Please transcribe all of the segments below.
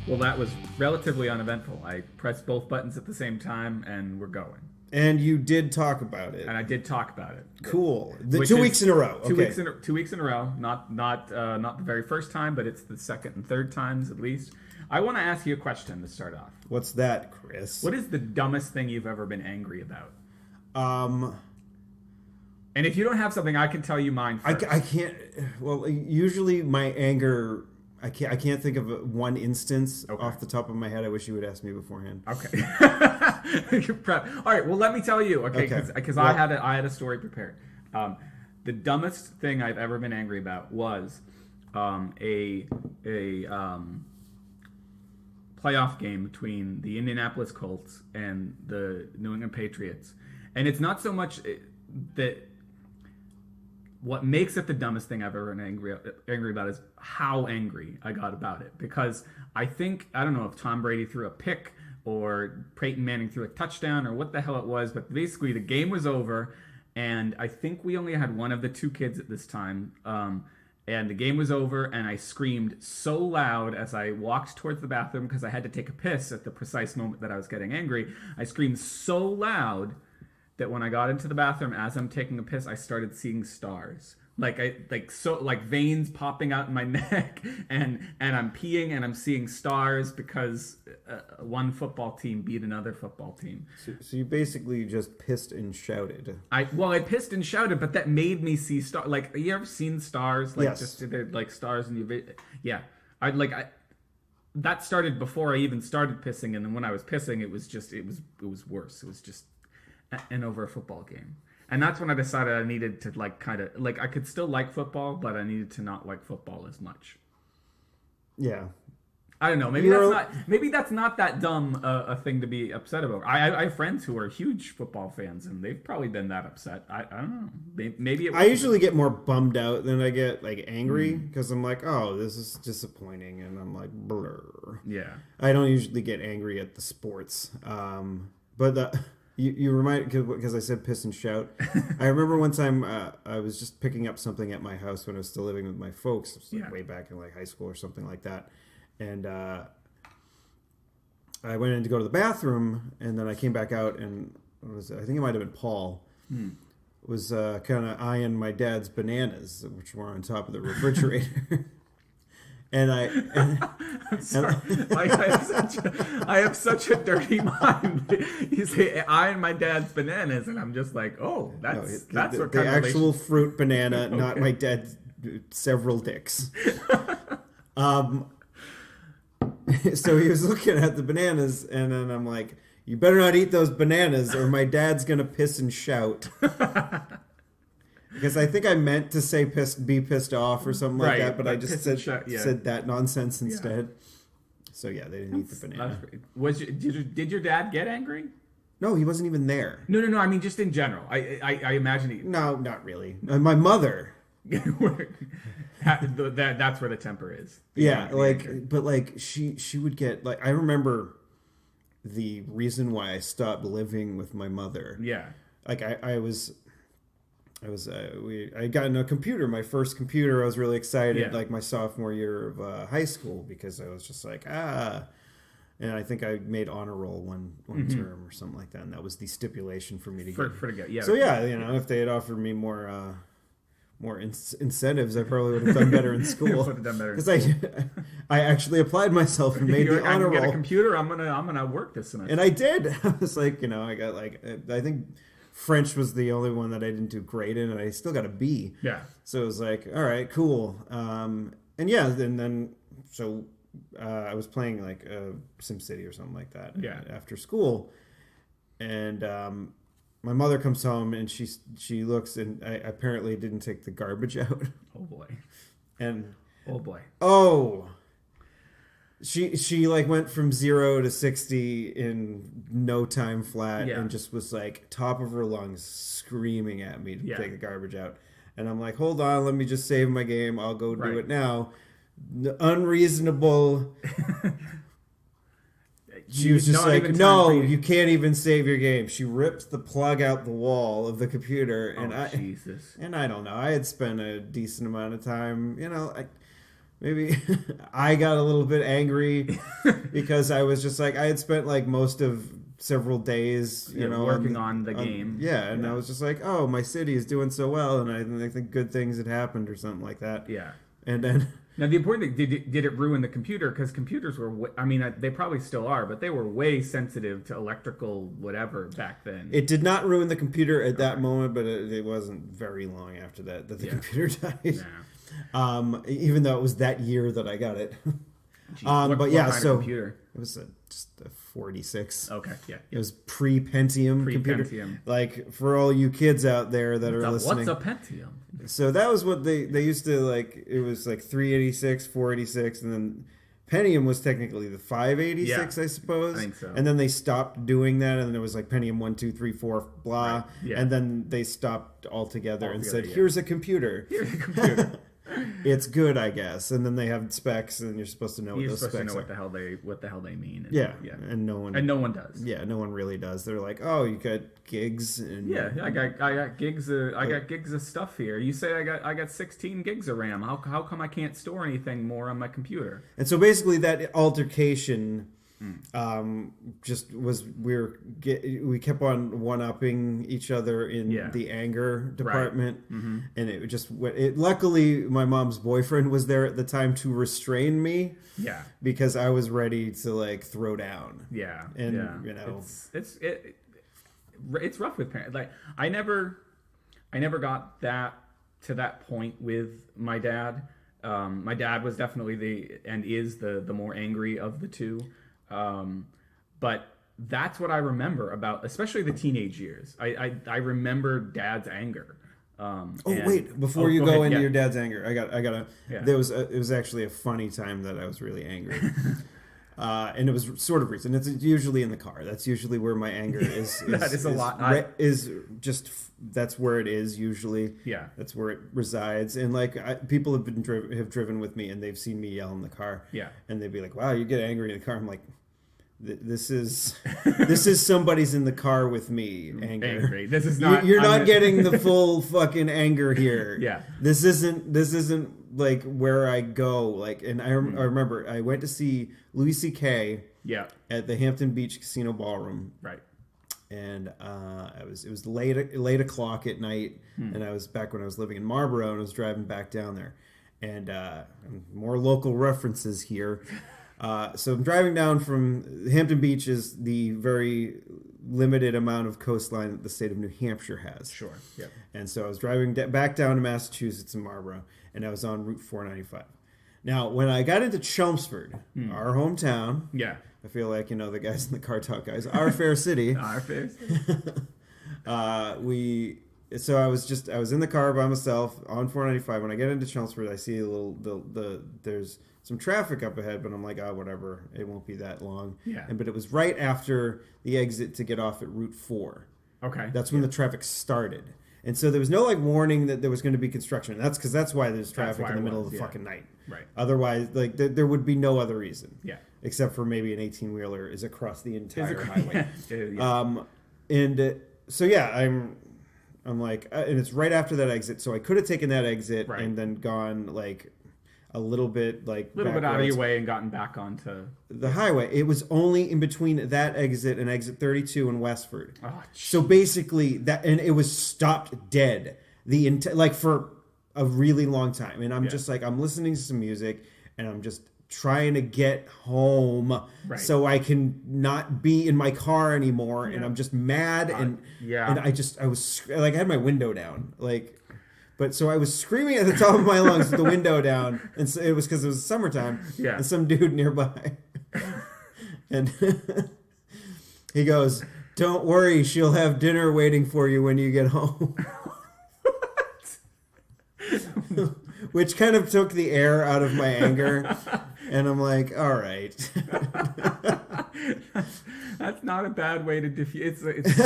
Well, that was relatively uneventful. I pressed both buttons at the same time, and we're going. And you did talk about it. And I did talk about it. Cool. Which 2 weeks in a row. Okay. 2 weeks in a row. Not the very first time, but it's the second and third times at least. I want to ask you a question to start off. What's that, Chris? What is the dumbest thing you've ever been angry about? And if you don't have something, I can tell you mine first. I can't. Well, usually my anger. I can't think of one instance off the top of my head. I wish you would ask me beforehand. Okay. Prep. All right. Well, let me tell you. Okay. Because I had a story prepared. The dumbest thing I've ever been angry about was a playoff game between the Indianapolis Colts and the New England Patriots, and it's not so much that. What makes it the dumbest thing I've ever been angry about is how angry I got about it. Because I don't know if Tom Brady threw a pick or Peyton Manning threw a touchdown or what the hell it was, but basically the game was over, and I think we only had one of the two kids at this time, and the game was over, and I screamed so loud as I walked towards the bathroom because I had to take a piss at the precise moment that I was getting angry. I screamed so loud that when I got into the bathroom as I'm taking a piss, I started seeing stars. Like veins popping out in my neck, and I'm peeing and I'm seeing stars because one football team beat another football team. So you basically just pissed and shouted. I pissed and shouted, but that made me see stars. Like, you ever seen stars? Like, yes. Just they're like stars in your yeah. That started before I even started pissing, and then when I was pissing, it was worse. It was just over a football game. And that's when I decided I needed to I could still like football, but I needed to not like football as much. Yeah. I don't know. Maybe that's not that dumb a thing to be upset about. I have friends who are huge football fans, and they've probably been that upset. I don't know. Maybe I usually get more bummed out than I get angry because I'm like, oh, this is disappointing, and I'm like, blur. Yeah. I don't usually get angry at the sports, but you remind, because I said piss and shout. I remember one time I was just picking up something at my house when I was still living with my folks. It was way back in high school or something like that. And I went in to go to the bathroom, and then I came back out, and I think it might have been Paul, was kind of eyeing my dad's bananas, which were on top of the refrigerator. And I have such a dirty mind. You say eyeing my dad's bananas, and I'm just like, oh, that's what the actual fruit banana, okay. Not my dad's several dicks. So he was looking at the bananas, and then I'm like, you better not eat those bananas, or my dad's gonna piss and shout. Because I think I meant to say be pissed off or something like that, but I just said that nonsense instead. So yeah, they didn't eat the banana. Did your dad get angry? No, he wasn't even there. No. I mean, just in general. I imagine he. No, not really. My mother. That's where the temper is. Yeah, but she would get I remember the reason why I stopped living with my mother. Yeah. I got a computer, my first computer. I was really excited, my sophomore year of high school, because I was just and I think I made honor roll one term or something like that, and that was the stipulation for me to get. Yeah. So if they had offered me more incentives, I probably would have done better in school. Because I actually applied myself and made the honor roll. Get a computer. I'm gonna work this semester. And I did. I was I got I think French was the only one that I didn't do great in, and I still got a B. Yeah. So it was all right, cool. So I was playing SimCity or something like that. Yeah. After school, and my mother comes home, and she looks, and I apparently didn't take the garbage out. Oh boy. And oh boy. Oh. She went from 0 to 60 in no time flat, and just was top of her lungs screaming at me to take the garbage out. And I'm like, hold on, let me just save my game. I'll go do it now. Unreasonable. She was just no, you can't even save your game. She ripped the plug out the wall of the computer, and Jesus. And I don't know. I had spent a decent amount of time, maybe I got a little bit angry because I was just like, I had spent like most of several days, you know, working on the game. Yeah, and I was just like, oh, my city is doing so well, and I think good things had happened or something like that. Yeah. And then Now the important thing, did it ruin the computer? Because computers were, I mean, they probably still are, but they were way sensitive to electrical whatever back then. it did not ruin the computer at that moment, but it wasn't very long after that the computer died. Yeah. Even though it was that year that I got it. Jeez, but what yeah, kind of so computer? it was just a 46. Okay, yeah. It was pre-Pentium computer. Pre-Pentium. Like for all you kids out there that are listening. What's a Pentium? So that was what they used to like. It was like 386, 486, and then Pentium was technically the 586, I suppose. I think so. And then they stopped doing that, and then it was like Pentium 1, 2, 3, 4, blah. Right. Yeah. And then they stopped altogether and said, yeah. "Here's a computer. Here's a computer. It's good, I guess." And then they have specs, and you're supposed to know what those specs know are. what the hell they mean. And, Yeah, yeah. and no one does. Yeah, no one really does. They're like, "Oh, you got gigs," and Yeah, I got gigs. I got gigs of stuff here. You say I got 16 gigs of RAM. How come I can't store anything more on my computer? And so basically, that altercation just was we kept on one-upping each other in the anger department, and it just luckily my mom's boyfriend was there at the time to restrain me. Yeah, because I was ready to like throw down. Yeah, and yeah. you know, it's rough with parents. Like I never got to that point with my dad. My dad was definitely is the more angry of the two. But that's what I remember about, especially the teenage years. I remember Dad's anger. Wait! Before you go into your dad's anger, I gotta. Yeah. It was actually a funny time that I was really angry, and it was sort of recent. It's usually in the car. That's usually where my anger is. That is a lot. That's where it is usually. Yeah. That's where it resides. And like people have driven with me, and they've seen me yell in the car. Yeah. And they'd be like, "Wow, you get angry in the car." I'm like, this is somebody's in the car with me angry. This is not. You're not getting the full fucking anger here. Yeah. This isn't like where I go. Like, and I remember I went to see Louis C.K. Yeah. At the Hampton Beach Casino Ballroom. Right. And it was late o'clock at night, and I was back when I was living in Marlborough, and I was driving back down there, and more local references here. So I'm driving down from Hampton Beach is the very limited amount of coastline that the state of New Hampshire has. Sure. Yeah. And so I was driving back down to Massachusetts in Marlborough, and I was on Route 495. Now, when I got into Chelmsford, our hometown, Yeah. I feel like, you know, the guys in the Car Talk guys, our fair city. Our fair city. So I was in the car by myself on 495. When I get into Chelmsford, I see there's some traffic up ahead, but I'm like, whatever, it won't be that long. Yeah. But it was right after the exit to get off at Route 4. Okay. That's when the traffic started. And so there was no like warning that there was going to be construction. That's why there's traffic in the middle of the fucking night. Right. Otherwise, like there would be no other reason. Yeah. Except for maybe an 18-wheeler is across the entire highway. Yeah. So yeah, I'm like, and it's right after that exit. So I could have taken that exit and then gone like a little bit out of your way and gotten back onto the highway. It was only in between that exit and exit 32 in Westford. Oh, so basically and it was stopped dead for a really long time. And I'm just like, I'm listening to some music and I'm just trying to get home so I can not be in my car anymore. And I'm just mad. And I was like, I had my window down, but so I was screaming at the top of my lungs with the window down, and so it was because it was summertime. Yeah. And some dude nearby, and he goes, "Don't worry, she'll have dinner waiting for you when you get home." Which kind of took the air out of my anger, and I'm like, "All right." That's not a bad way to diffuse. It's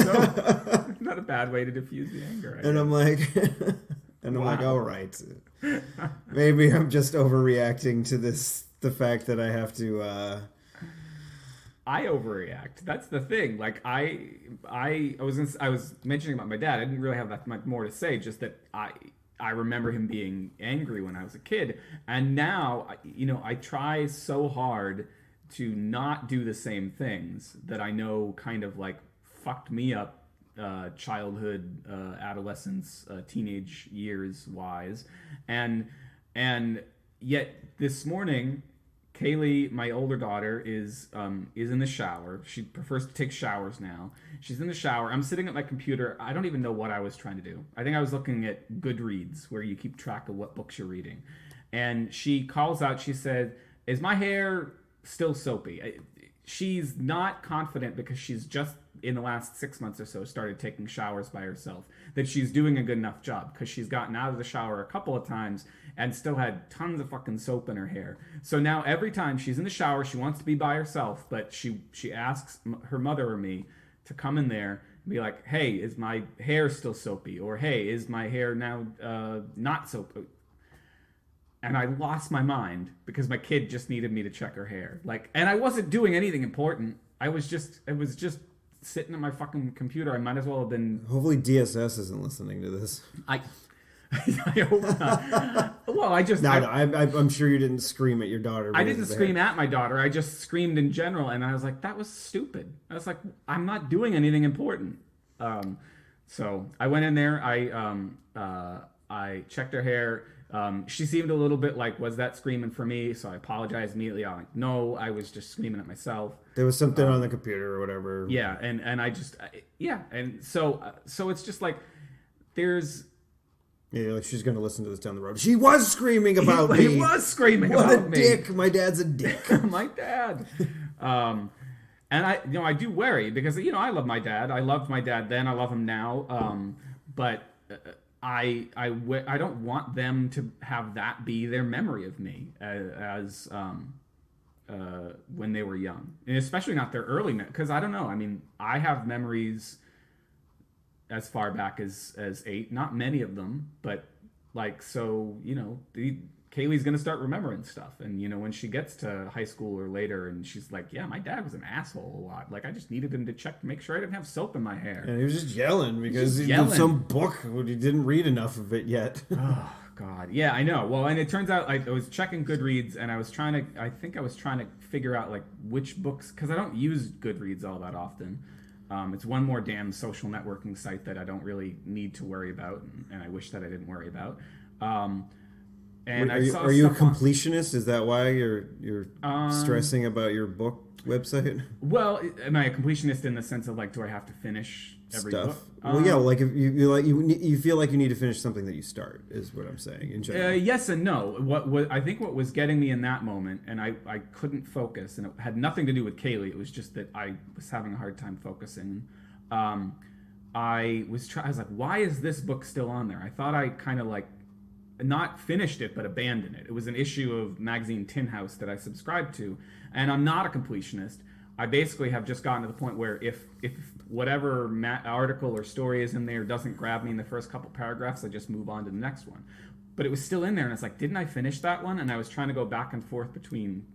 not a bad way to diffuse the anger. And I'm like. And I'm like, all right, maybe I'm just overreacting to the fact that I have to. I overreact. That's the thing. Like I was mentioning about my dad. I didn't really have that much more to say. Just that I remember him being angry when I was a kid, and now I try so hard to not do the same things that I know kind of like fucked me up, childhood, adolescence, teenage years wise, and yet this morning, Kaylee, my older daughter, is in the shower. She prefers to take showers now. She's in the shower. I'm sitting at my computer. I don't even know what I was trying to do. I think I was looking at Goodreads, where you keep track of what books you're reading. And she calls out. She said, "Is my hair still soapy?" She's not confident because she's just in the last 6 months or so started taking showers by herself, that she's doing a good enough job, because she's gotten out of the shower a couple of times and still had tons of fucking soap in her hair. So now every time she's in the shower, she wants to be by herself, but she asks her mother or me to come in there and be like, "Hey, is my hair still soapy?" Or, "Hey, is my hair now not soapy?" And I lost my mind because my kid just needed me to check her hair. And I wasn't doing anything important. It was just sitting at my fucking computer. I might as well have been. Hopefully DSS isn't listening to this. I hope not. Well, I'm sure you didn't scream at your daughter. I didn't scream at my daughter. I just screamed in general, and I was like, that was stupid. I was like, I'm not doing anything important. So I went in there. I checked her hair. She seemed a little bit like, was that screaming for me? So I apologized immediately. I'm like, no, I was just screaming at myself. There was something on the computer or whatever. Yeah, and I just, yeah. And so it's just like, there's... Yeah, like she's going to listen to this down the road. She was screaming about me. He was screaming about me. What a dick. My dad's a dick. My dad. And I do worry because, I love my dad. I loved my dad then. I love him now. But... I don't want them to have that be their memory of me as when they were young, and especially not their early, because I don't know. I mean, I have memories as far back as 8, not many of them, but Kaylee's gonna start remembering stuff, and when she gets to high school or later, and she's like, "Yeah, my dad was an asshole a lot. Like, I just needed him to check to make sure I didn't have soap in my hair." And he was just yelling because he did some book when he didn't read enough of it yet. Oh God, yeah, I know. Well, and it turns out I was checking Goodreads, and I was trying to figure out like which books, because I don't use Goodreads all that often. It's one more damn social networking site that I don't really need to worry about, and I wish that I didn't worry about. And are you a completionist? Is that why you're stressing about your book website? Well, am I a completionist in the sense of like, do I have to finish every book? Well, yeah, like if you feel like you need to finish something that you start is what I'm saying in general. Yes and no. What I think what was getting me in that moment, and I couldn't focus, and it had nothing to do with Kaylee. It was just that I was having a hard time focusing. I was like, why is this book still on there? I thought I kind of like not finished it, but abandoned it. It was an issue of magazine Tin House that I subscribed to, and I'm not a completionist. I basically have just gotten to the point where if whatever article or story is in there doesn't grab me in the first couple paragraphs, I just move on to the next one. But it was still in there, and it's like, didn't I finish that one? And I was trying to go back and forth between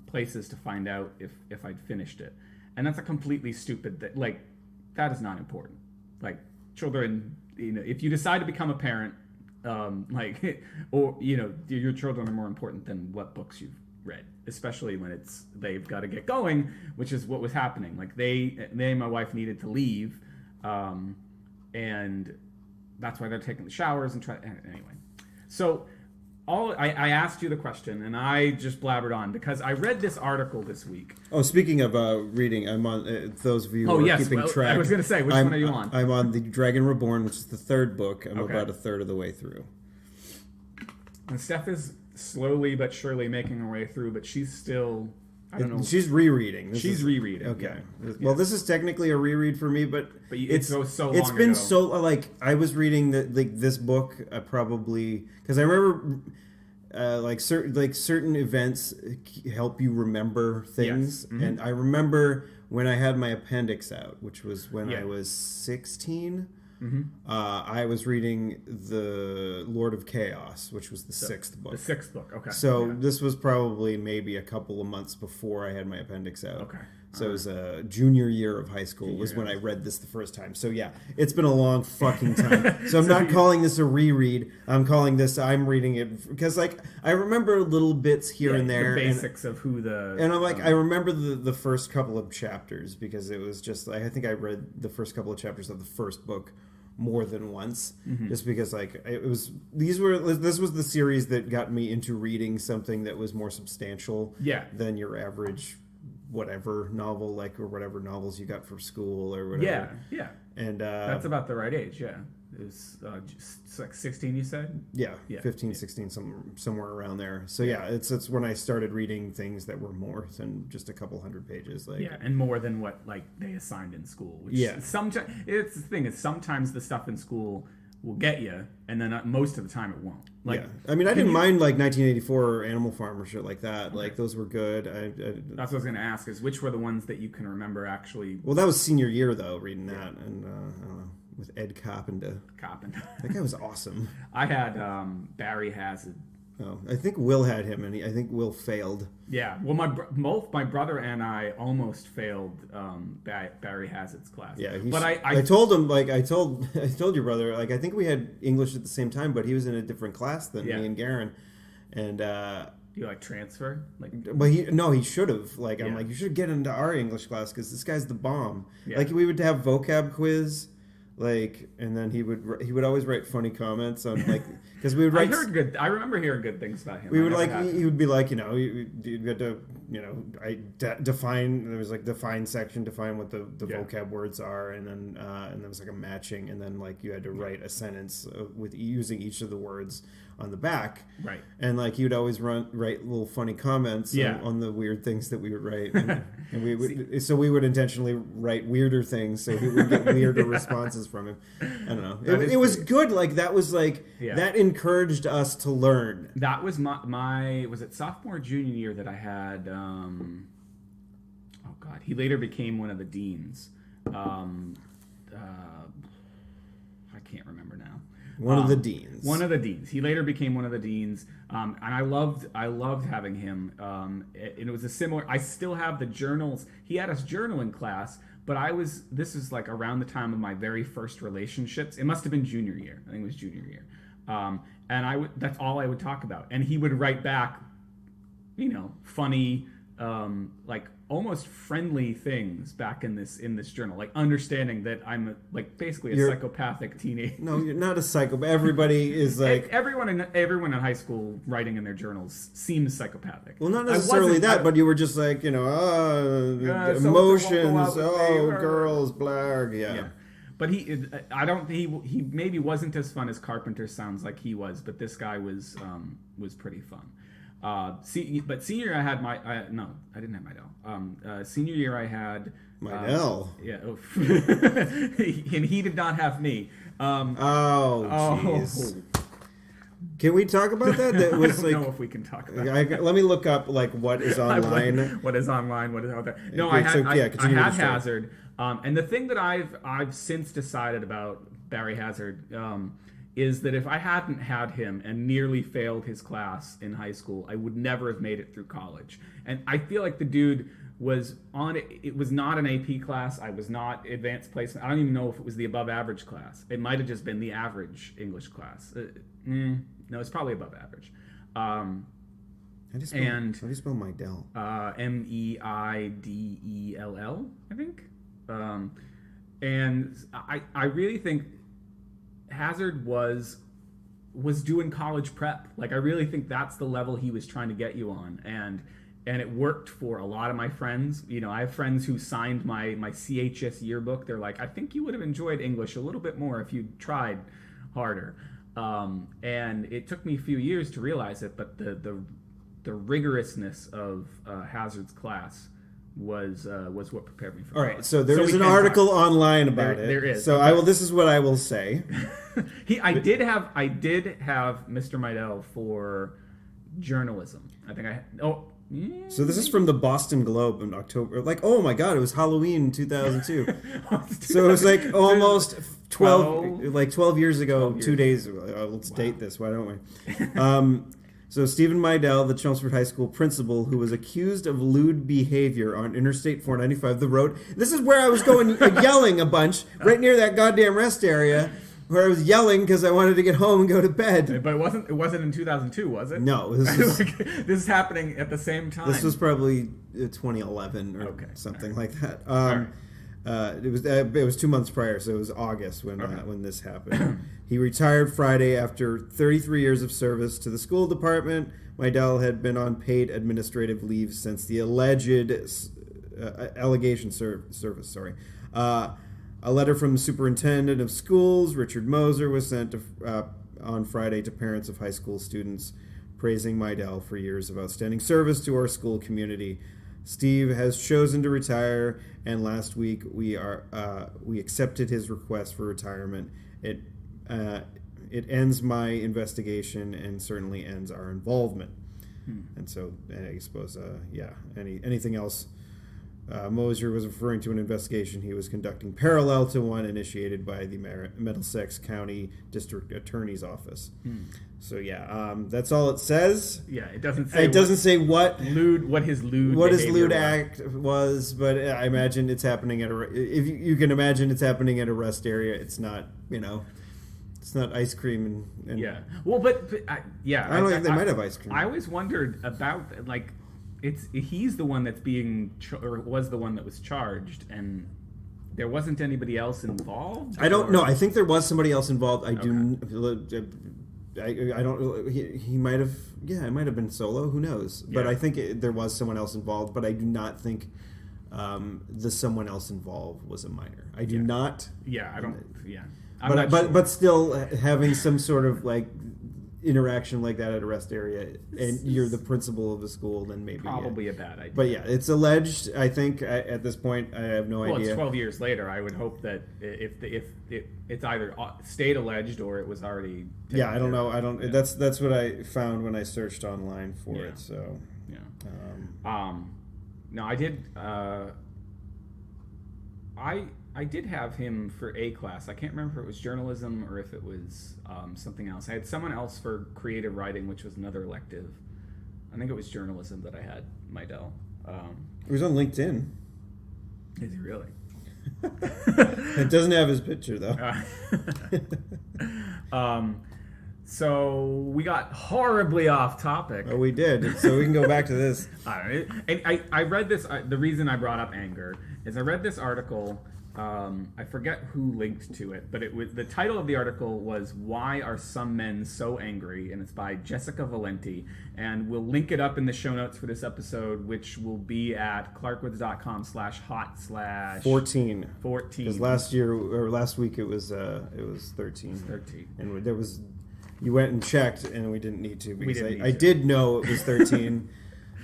places to find out if I'd finished it. And that's a completely stupid that is not important. Like, children, if you decide to become a parent, your children are more important than what books you've read, especially when they've got to get going, which is what was happening. Like they and my wife needed to leave, and that's why they're taking the showers and anyway. So I asked you the question, and I just blabbered on because I read this article this week. Oh, speaking of reading, I'm on those of you who are keeping track. I was going to say, which one are you on? I'm on The Dragon Reborn, which is the 3rd book. I'm about a third of the way through. And Steph is slowly but surely making her way through, but she's still, I don't know. She's rereading. She's rereading. Okay. Yeah. Well, this is technically a reread for me, but it's so long It's been ago. so, like, I was reading this book probably, because I remember... certain events help you remember things, yes. Mm-hmm. And I remember when I had my appendix out, which was when I was 16. Mm-hmm. I was reading The Lord of Chaos, which was the 6th book. The 6th book, okay. So this was probably maybe a couple of months before I had my appendix out. Okay. So it was a junior year of high school was when I read this the first time. So yeah, it's been a long fucking time. So I'm not calling this a reread. I'm reading it because like I remember little bits here and there. The basics of who the... And I'm like, I remember the first couple of chapters because it was just like, I think I read the first couple of chapters of the first book more than once, just because like this was the series that got me into reading something that was more substantial than your average whatever novel, like, or whatever novels you got for school or whatever. Yeah. And that's about the right age. Yeah, it was just like 16, you said. Yeah. 15, 16, somewhere around there. So yeah, it's when I started reading things that were more than just a couple hundred pages. Like, and more than what like they assigned in school. Which sometimes it's the thing is sometimes the stuff in school will get you, and then most of the time it won't. Like, I mean, I didn't mind like 1984 or Animal Farm or shit like that. Okay. Like those were good. That's what I was going to ask: is which were the ones that you can remember actually? Well, that was senior year though, reading that, and I don't know, with Ed Carpenter. That guy was awesome. I had Barry Hazard. Oh, I think Will had him, and I think Will failed. Yeah, well, both my brother and I almost failed Barry Hazard's class. Yeah, but I told him, like I told your brother, like I think we had English at the same time, but he was in a different class than me and Garen, and you like transfer, like, but he should have. Like I'm like, you should get into our English class because this guy's the bomb. Yeah. Like we would have vocab quiz. Like, and then he would always write funny comments on, like, because we would write. I remember hearing good things about him. We would like he would be like, you know, you got to, you know, define. There was like define section, define what the vocab words are, and then there was like a matching, and then like you had to write a sentence with using each of the words on the back. Right. And like he would always write little funny comments on the weird things that we would write, and we would we would intentionally write weirder things so he would get weirder responses from him. I don't know. It was good. Like that was like that encouraged us to learn. That was my was it sophomore junior year that I had. Oh God, he later became one of the deans. I can't remember now. One of the deans. One of the deans. He later became one of the deans, and I loved having him. And it was a similar. I still have the journals. He had us journal in class, but this is like around the time of my very first relationships. It must have been junior year. I think it was junior year. And that's all I would talk about. And he would write back, you know, funny, like almost friendly things back in this journal, like understanding that I'm basically a psychopathic teenager. No, you're not a psychopath. Everybody is like everyone in high school writing in their journals seems psychopathic. Well, not necessarily that, but you were just like, you know, emotions, girls, blah, yeah. But he maybe wasn't as fun as Carpenter sounds like he was, but this guy was pretty fun. But senior year I had I didn't have Mydell. Senior year I had Mydell. And he did not have me. Jeez. Can we talk about that? That was I don't know if we can talk about that. Let me look up like what is online. What is online? What is out there? No, I had Hazard. And the thing that I've since decided about Barry Hazard is that if I hadn't had him and nearly failed his class in high school, I would never have made it through college. And I feel like the dude was on it. It was not an AP class. I was not advanced placement. I don't even know if it was the above average class. It might have just been the average English class. No, it's probably above average. How do you spell Mydell? Meidell, I think. And I really think Hazard was doing college prep. Like I really think that's the level he was trying to get you on, and it worked for a lot of my friends. You know, I have friends who signed my CHS yearbook. They're like, I think you would have enjoyed English a little bit more if you tried harder. And it took me a few years to realize it, but the rigorousness of Hazard's class was what prepared me for. All right, so there is an article online about it. There is. So okay. This is what I will say. I did have Mr. Mydell for journalism. I think I had. So this is from the Boston Globe in October. Like, oh my God, it was Halloween 2002. So it was like almost 12 years ago, 2 days ago. Let's date this. Why don't we? So Stephen Meidel, the Chelmsford High School principal, who was accused of lewd behavior on Interstate 495, the road. This is where I was going yelling a bunch, right near that goddamn rest area, where I was yelling because I wanted to get home and go to bed. But it wasn't in 2002, was it? No, this is happening at the same time. This was probably 2011 or something like that. It was 2 months prior, so it was August when this happened. He retired Friday after 33 years of service to the school department. Meidel had been on paid administrative leave since the alleged allegation service. Sorry. A letter from the superintendent of schools, Richard Moser, was sent on Friday to parents of high school students, praising Meidel for years of outstanding service to our school community. Steve has chosen to retire, and last week we accepted his request for retirement. It ends my investigation and certainly ends our involvement. And so I suppose, anything else? Moser was referring to an investigation he was conducting parallel to one initiated by the Middlesex County District Attorney's Office. So that's all it says. Yeah, it doesn't say. It doesn't say what his lewd act was, but I imagine it's happening at if you can imagine it's happening at a rest area. It's not, it's not ice cream and yeah. Well, but I don't think they might have ice cream. I always wondered about he's the one that's being or was the one that was charged, and there wasn't anybody else involved. I don't know. I think there was somebody else involved. I don't. He might have. Yeah, it might have been solo. Who knows? But I think there was someone else involved. But I do not think the someone else involved was a minor. I do not. Yeah, I don't. Yeah. But still having some sort of interaction like that at a rest area, and you're the principal of the school, then maybe probably a bad idea. But it's alleged. I think at this point I have no idea. Well, it's 12 years later. I would hope that if it's either stayed alleged or it was already. I don't know. I don't. Yeah. That's what I found when I searched online for it. So no, I did. I did have him for a class. I can't remember if it was journalism or if it was something else. I had someone else for creative writing, which was another elective. I think it was journalism that I had, Meidel. He was on LinkedIn. Is he really? It doesn't have his picture, though. So we got horribly off topic. Oh, we did. So we can go back to this. I read this. The reason I brought up anger is I read this article. I forget who linked to it, but the title of the article was "Why Are Some Men So Angry?" and it's by Jessica Valenti. And we'll link it up in the show notes for this episode, which will be at clarkwoods.com/hot/14. Because last week it was 13. 13. And there was. You went and checked, and we didn't need to because I to. did know it was 13.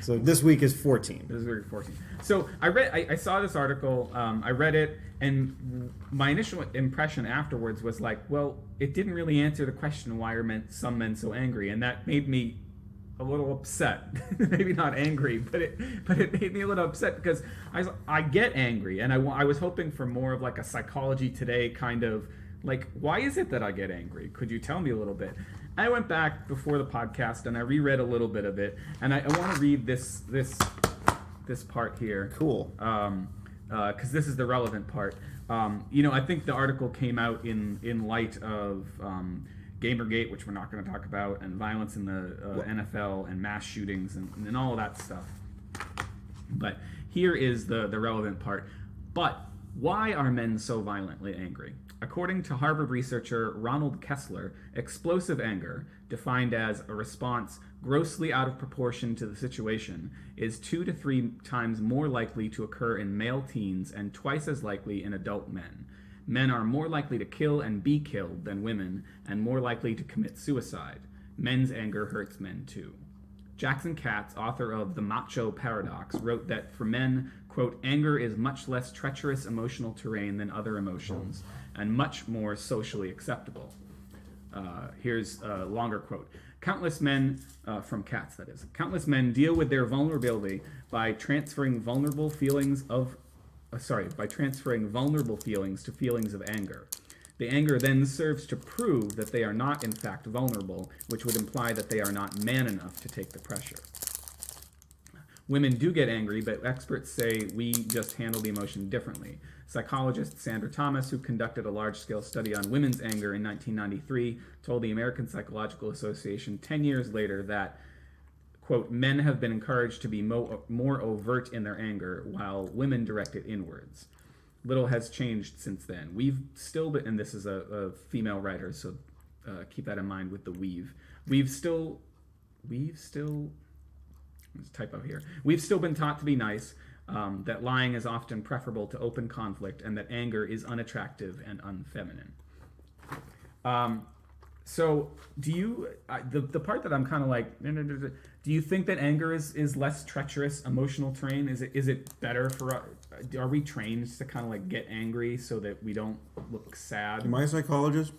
So this week is 14. This week is 14. So I saw this article. I read it, and my initial impression afterwards was well, it didn't really answer the question, why are some men so angry? And that made me a little upset. Maybe not angry, but it made me a little upset because I get angry, and I was hoping for more of a Psychology Today kind of. Why is it that I get angry? Could you tell me a little bit? I went back before the podcast and I reread a little bit of it, and I want to read this part here. Cool. Because this is the relevant part. I think the article came out in light of Gamergate, which we're not going to talk about, and violence in the NFL and mass shootings and all of that stuff. But here is the relevant part. But why are men so violently angry? According to Harvard researcher Ronald Kessler, explosive anger, defined as a response grossly out of proportion to the situation, is 2 to 3 times more likely to occur in male teens and twice as likely in adult men. Men are more likely to kill and be killed than women, and more likely to commit suicide. Men's anger hurts men too. Jackson Katz, author of The Macho Paradox, wrote that for men, quote, anger is much less treacherous emotional terrain than other emotions, and much more socially acceptable. Here's a longer quote. Countless men, from Katz that is, countless men deal with their vulnerability by transferring vulnerable feelings to feelings of anger. The anger then serves to prove that they are not in fact vulnerable, which would imply that they are not man enough to take the pressure. Women do get angry, but experts say we just handle the emotion differently. Psychologist Sandra Thomas, who conducted a large-scale study on women's anger in 1993, told the American Psychological Association 10 years later that, quote, men have been encouraged to be more overt in their anger, while women direct it inwards. Little has changed since then. We've still been, and this is a female writer, so keep that in mind with the we've. We've still, there's a typo here. We've still been taught to be nice, that lying is often preferable to open conflict, and that anger is unattractive and unfeminine. So do you, the part that I'm kind of like, do you think that anger is less treacherous emotional terrain? Is it better for, are we trained to kind of like get angry so that we don't look sad? Am I a psychologist?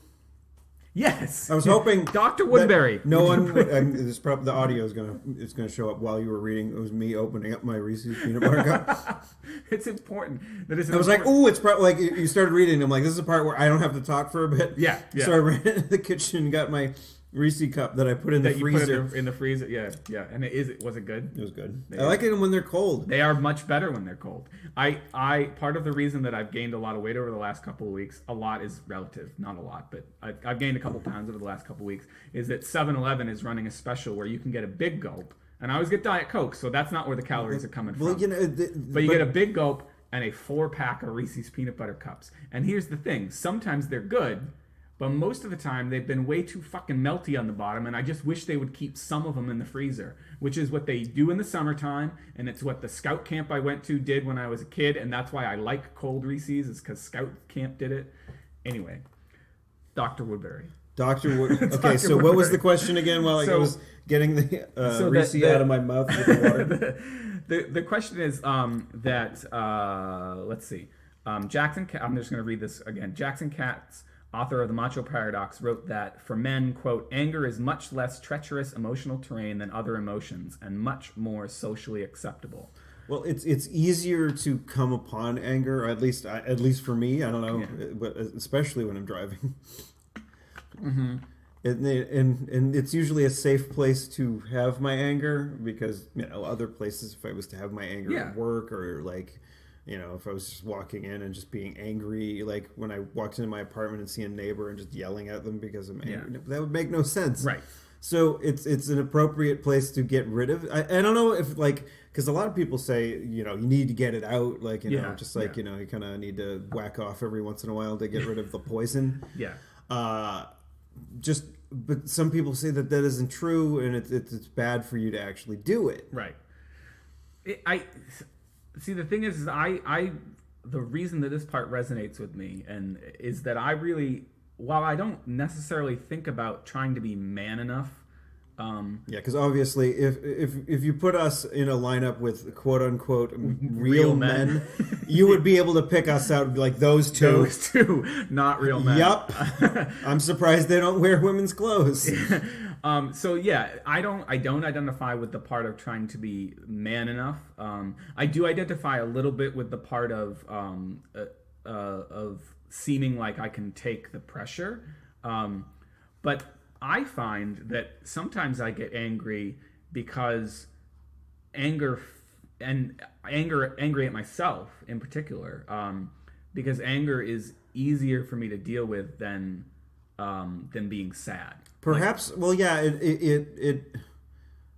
Yes. I was hoping Dr. Woodbury. No one. This probably the audio is gonna show up while you were reading. It was me opening up my Reese's peanut butter cup. It's important. I was like, "Ooh, it's probably like." You started reading. I'm like, "This is the part where I don't have to talk for a bit." Yeah. So I ran into the kitchen and got my Reese cup that I put in the freezer. In the freezer, yeah. And was it good? It was good. I like it when they're cold. They are much better when they're cold. I part of the reason that I've gained a lot of weight over the last couple of weeks, a lot is relative, not a lot, but I've gained a couple pounds over the last couple of weeks, is that 7-Eleven is running a special where you can get a big gulp, and I always get Diet Coke, so that's not where the calories are coming from. But you get a big gulp and a 4-pack of Reese's peanut butter cups. And here's the thing, sometimes they're good, but most of the time, they've been way too fucking melty on the bottom, and I just wish they would keep some of them in the freezer, which is what they do in the summertime, and it's what the scout camp I went to did when I was a kid, and that's why I like cold Reese's, is because scout camp did it. Anyway, Dr. Woodbury. Dr. Wood. Okay, so what was the question again while I was getting the Reese out of my mouth with the water? The question is let's see. Jackson, I'm just going to read this again. Jackson Katz, author of The Macho Paradox, wrote that for men, quote, anger is much less treacherous emotional terrain than other emotions and much more socially acceptable. Well, it's easier to come upon anger, or at least for me. I don't know, but especially when I'm driving. Mm-hmm. And it's usually a safe place to have my anger because other places, if I was to have my anger at work or like. If I was just walking in and just being angry, like when I walked into my apartment and see a neighbor and just yelling at them because I'm angry, that would make no sense. Right. So it's an appropriate place to get rid of. I don't know if because a lot of people say, you need to get it out. Like, you kind of need to whack off every once in a while to get rid of the poison. Yeah. But some people say that isn't true and it's bad for you to actually do it. Right. See, the thing is the reason that this part resonates with me and is that I really, while I don't necessarily think about trying to be man enough. Because obviously, if you put us in a lineup with quote unquote real men, you would be able to pick us out like those two. Those two, not real men. Yup. I'm surprised they don't wear women's clothes. So yeah, I don't identify with the part of trying to be man enough. I do identify a little bit with the part of seeming like I can take the pressure. But I find that sometimes I get angry because angry at myself in particular, because anger is easier for me to deal with than being sad. Perhaps,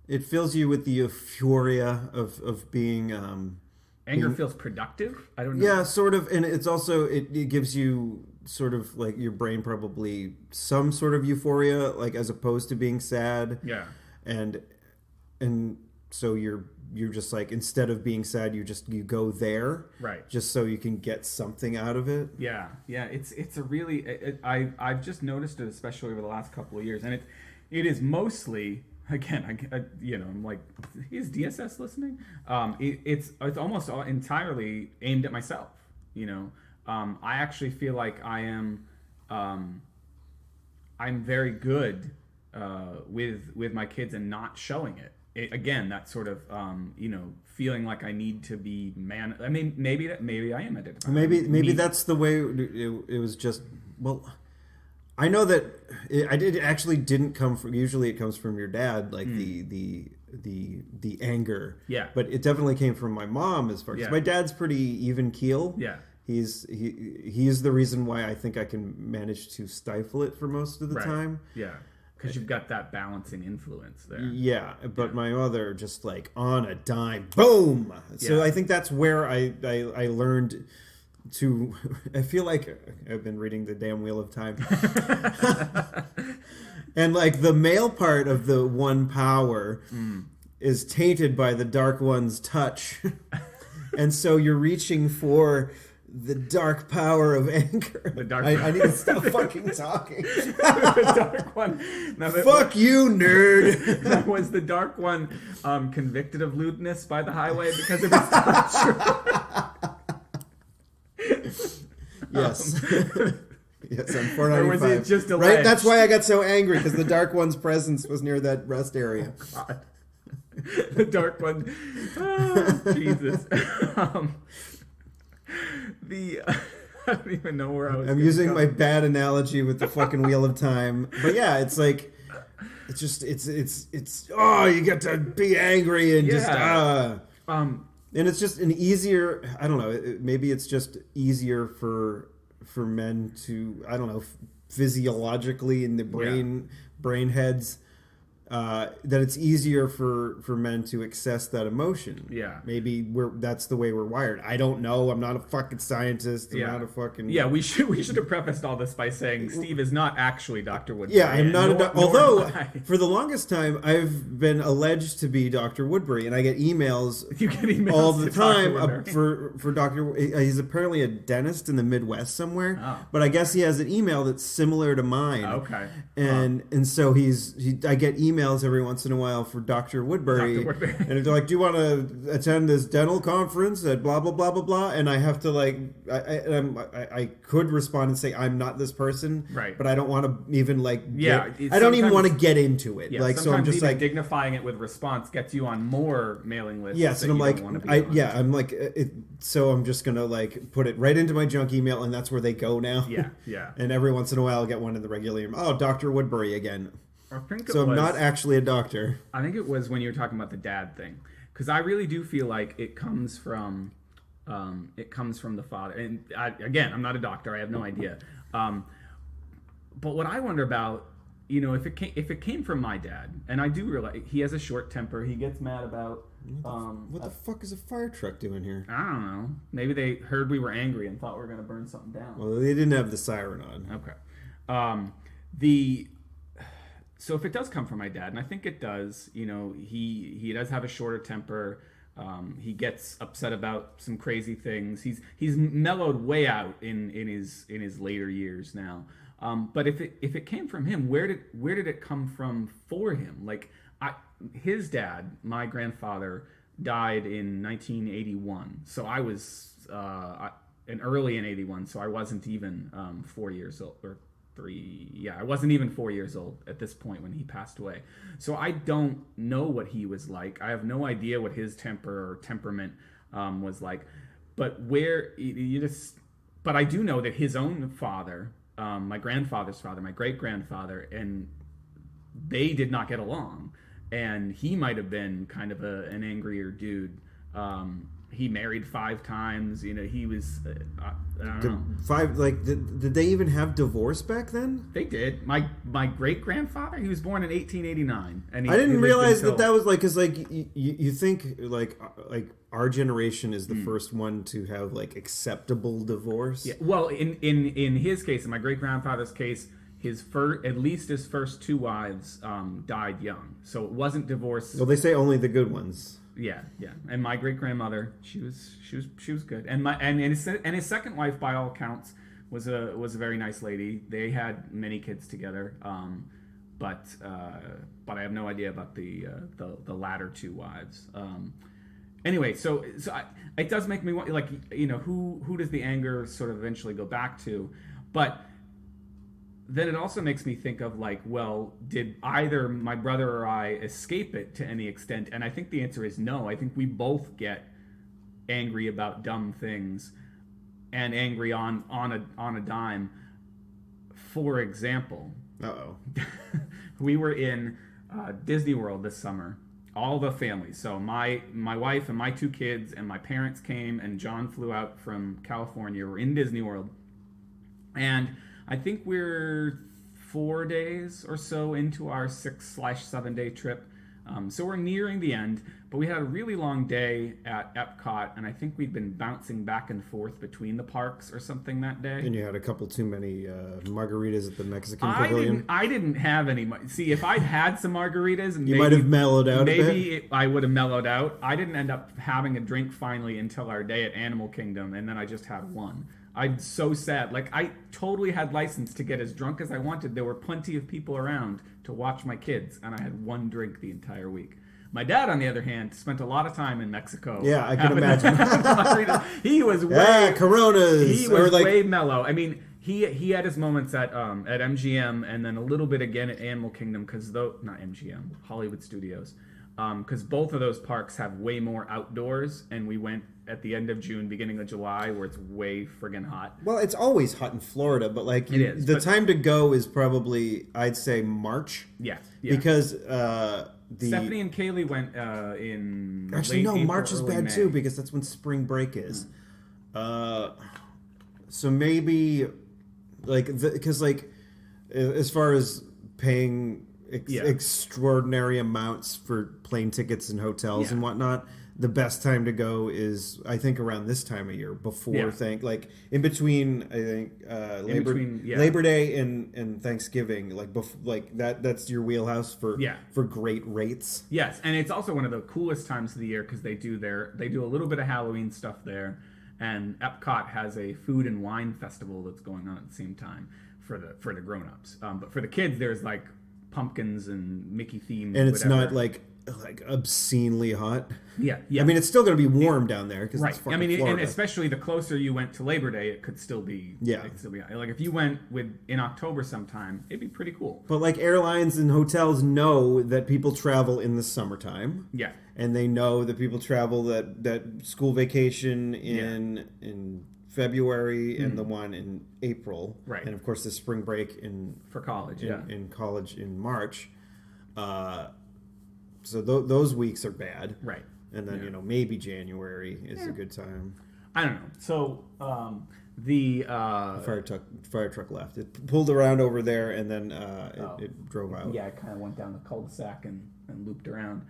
it fills you with the euphoria of being. Anger feels productive. I don't know. Yeah, sort of, and it's also it gives you sort of like your brain probably some sort of euphoria, like as opposed to being sad. Yeah, and so you're just like instead of being sad, you go there, right? Just so you can get something out of it. Yeah. It's a really I've just noticed it, especially over the last couple of years, and it is mostly. Again, I'm like, is DSS listening? It's almost entirely aimed at myself. I actually feel like I am. I'm very good with my kids and not showing it. Again, that sort of feeling like I need to be man. I mean, maybe I am identifying. Maybe that's the way it was just well, I know that it actually didn't come from. Usually, it comes from your dad, like the anger. Yeah. But it definitely came from my mom as far. 'Cause Yeah. my dad's pretty even keel. Yeah. He is the reason why I think I can manage to stifle it for most of the Right. time. Yeah. Because you've got that balancing influence there. Yeah, but my mother just like on a dime, boom. So Yeah. I think that's where I learned to. I feel like I've been reading the damn Wheel of Time, and like the male part of the one power is tainted by the dark one's touch, and so you're reaching for the dark power of anger. The dark I need to stop fucking talking. The dark one. Now Fuck you, nerd. That was the dark one convicted of lewdness by the highway because of his touch. Yes. Yes, on 495. Or was it just a right? ledge? That's why I got so angry, because the Dark One's presence was near that rest area. God. The dark one. Oh, Jesus. I don't even know where I was. I'm gonna using go. my bad analogy with the fucking Wheel of Time. But yeah, it's like, it's oh, you get to be angry and just, and it's just an easier, I don't know, maybe it's just easier for men to, I don't know, physiologically in the brain heads, that it's easier for men to access that emotion. Yeah. Maybe that's the way we're wired. I don't know. I'm not a fucking scientist. I'm not a fucking... Yeah, we should have prefaced all this by saying Steve is not actually Dr. Woodbury. Yeah, I'm not nor although am I. for the longest time I've been alleged to be Dr. Woodbury, and I get emails You get emails all the to Dr. time Woodbury. for Dr. He's apparently a dentist in the Midwest somewhere, Oh. but I guess he has an email that's similar to mine. Okay. And so I get emails every once in a while for Dr. Woodbury, Dr. Woodbury. and they're like, "Do you want to attend this dental conference at blah blah blah blah blah?" And I have to like, I could respond and say I'm not this person, Right. But I don't want to even like, it's I don't even sometimes- want to get into it, Yeah, like, so I'm sometimes just even like, dignifying it with response gets you on more mailing lists. yes, that and I'm you like, don't want to be on. I'm like, so I'm just gonna like put it right into my junk email, and that's where they go now. Yeah. And every once in a while, I'll get one in the regular email. Oh, Dr. Woodbury again. I think it So I'm was, not actually a doctor. I think it was when you were talking about the dad thing, because I really do feel like it comes from the father. And again, I'm not a doctor. I have no idea. But what I wonder about, if it came from my dad, and I do realize he has a short temper. He gets mad about. What the fuck is a fire truck doing here? I don't know. Maybe they heard we were angry and thought we were going to burn something down. Well, they didn't have the siren on. Okay. So if it does come from my dad, and I think it does, he does have a shorter temper. He gets upset about some crazy things. He's mellowed way out in his later years now. But if it came from him, where did it come from for him? Like his dad, my grandfather, died in 1981. So I was early in 81. So I wasn't even 4 years old or 3. Yeah, I wasn't even 4 years old at this point when he passed away. So I don't know what he was like. I have no idea what his temper or temperament was like. But but I do know that his own father, my grandfather's father, my great grandfather, and they did not get along. And he might have been kind of an angrier dude. He married 5 times. He was. I don't know. 5, like, did they even have divorce back then? They did. My great grandfather. He was born in 1889, and I didn't realize that was like, because like you think like our generation is the first one to have like acceptable divorce. Yeah. Well, in his case, in my great grandfather's case, at least his first 2 wives died young, so it wasn't divorce. Well, they say only the good ones. Yeah. And my great grandmother, she was good. And his second wife, by all accounts, was a very nice lady. They had many kids together. But I have no idea about the latter 2 wives. Anyway, so it does make me want, like, who does the anger sort of eventually go back to? But then it also makes me think of, like, well, did either my brother or I escape it to any extent? And I think the answer is no. I think we both get angry about dumb things and angry on a dime. For example, Uh-oh. we were in Disney World this summer, all the families. So my wife and my 2 kids and my parents came, and John flew out from California. We're in Disney World, and I think we're 4 days or so into our 6/7 day trip. So we're nearing the end, but we had a really long day at Epcot, and I think we've been bouncing back and forth between the parks or something that day. And you had a couple too many margaritas at the Mexican I Pavilion. didn't have any. See, if I'd had some margaritas, You might have mellowed out a bit. maybe I would have mellowed out. I didn't end up having a drink finally until our day at Animal Kingdom, and then I just had one. I'm so sad. Like, I totally had license to get as drunk as I wanted. There were plenty of people around to watch my kids, and I had one drink the entire week. My dad, on the other hand, spent a lot of time in Mexico. Yeah, I can imagine. He was way Coronas. he was way mellow. I mean, he had his moments at MGM, and then a little bit again at Animal Kingdom, because not MGM, Hollywood Studios, because both of those parks have way more outdoors, and we went at the end of June, beginning of July, where it's way friggin' hot. Well, it's always hot in Florida, but like It is, the but- time to go is probably, I'd say, March. Yeah. Because Stephanie and Kaylee went in actually late no, April, March is early bad May. too, because that's when spring break is. So maybe because as far as paying extraordinary amounts for plane tickets and hotels and whatnot, the best time to go is, I think, around this time of year, before in between, I think Labor Day and Thanksgiving, that's your wheelhouse for great rates. Yes, and it's also one of the coolest times of the year, because they do a little bit of Halloween stuff there, and Epcot has a food and wine festival that's going on at the same time for the grown-ups. But for the kids, there's like pumpkins and Mickey themed, and it's whatever. not like obscenely hot. Yeah. I mean, it's still going to be warm down there, because Right. it's fucking I mean, Florida. and especially the closer you went to Labor Day, it could still be. Yeah. It could still be like if you went in October sometime, it'd be pretty cool. But like airlines and hotels know that people travel in the summertime. Yeah. And they know that people travel that school vacation in February and the one in April. Right. And of course the spring break For college. in college in March. So those weeks are bad. Right. And then maybe January is a good time. I don't know. So the Fire truck left. It pulled around over there, and then it drove out. Yeah, it kind of went down the cul-de-sac and looped around.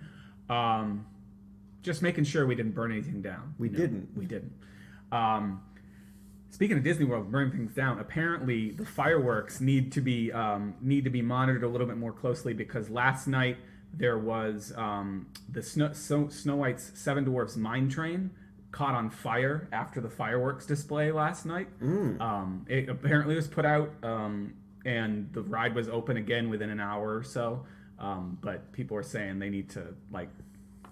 Just making sure we didn't burn anything down. We didn't. Speaking of Disney World, burning things down. Apparently, the fireworks need to be monitored a little bit more closely, because last night there was the Snow White's Seven Dwarfs Mine Train caught on fire after the fireworks display last night. It apparently was put out, and the ride was open again within an hour or so. But people are saying they need to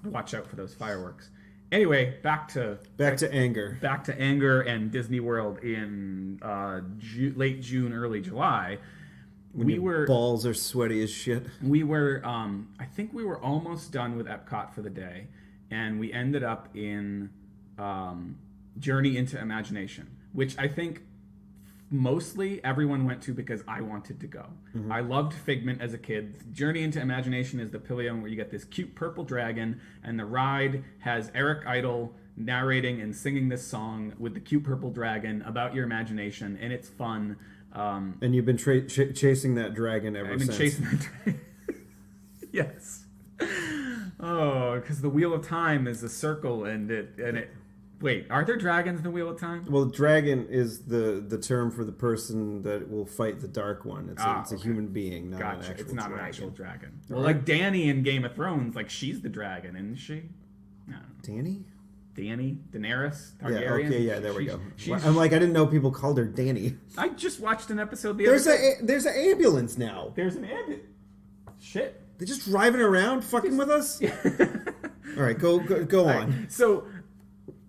watch out for those fireworks. Anyway, back to anger. Back to anger and Disney World in late June, early July. Balls are sweaty as shit. We were, I think we were almost done with Epcot for the day, and we ended up in Journey into Imagination, which I think mostly everyone went to because I wanted to go. Mm-hmm. I loved Figment as a kid. Journey into Imagination is the pavilion where you get this cute purple dragon, and the ride has Eric Idle narrating and singing this song with the cute purple dragon about your imagination, and it's fun. And you've been chasing that dragon ever since. I've been chasing that dragon. Yes. Oh, because the Wheel of Time is a circle, and it. Wait, are there dragons in the Wheel of Time? Well, dragon is the term for the person that will fight the Dark One. It's a human being, not an actual dragon. It's not an actual dragon. Well, like Dany in Game of Thrones, like she's the dragon, isn't she? No. Dany? Daenerys Targaryen. Yeah, okay, yeah, there we go. I'm like, I didn't know people called her Dany. I just watched an episode There's an ambulance now. There's an ambulance. Shit. They're just driving around fucking with us? All right, go on. Right. So,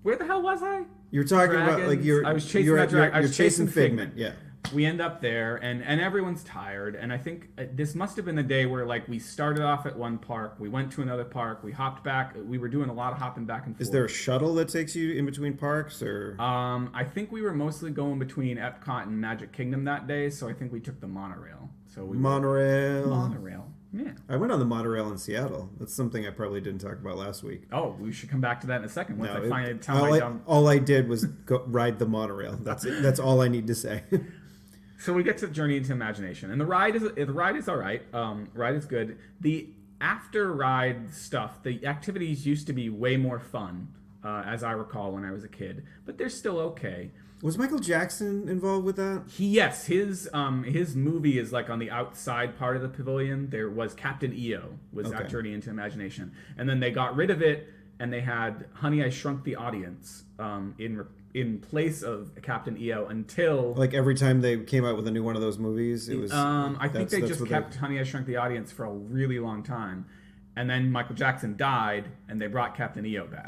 where the hell was I? You were talking about, like, I was chasing that dragon. I was chasing Figment. Yeah. we end up there, and everyone's tired. And I think this must have been the day where like we started off at one park, we went to another park, we hopped back. We were doing a lot of hopping back and forth. Is there a shuttle that takes you in between parks, or? I think we were mostly going between Epcot and Magic Kingdom that day, so I think we took the monorail. So we monorail. Yeah. I went on the monorail in Seattle. That's something I probably didn't talk about last week. Oh, we should come back to that in a second. Once No, I find time. all I did was ride the monorail. That's it. That's all I need to say. So we get to Journey into Imagination, and the ride is all right. Ride is good. The after ride stuff, the activities used to be way more fun, as I recall when I was a kid, but they're still okay. Was Michael Jackson involved with that? Yes, his movie is like on the outside part of the pavilion. There was Captain EO was that Journey into Imagination, and then they got rid of it and they had Honey, I Shrunk the Audience in place of Captain EO until like every time they came out with a new one of those movies, it was. I think they just kept Honey, I Shrunk the Audience for a really long time. And then Michael Jackson died, and they brought Captain EO back.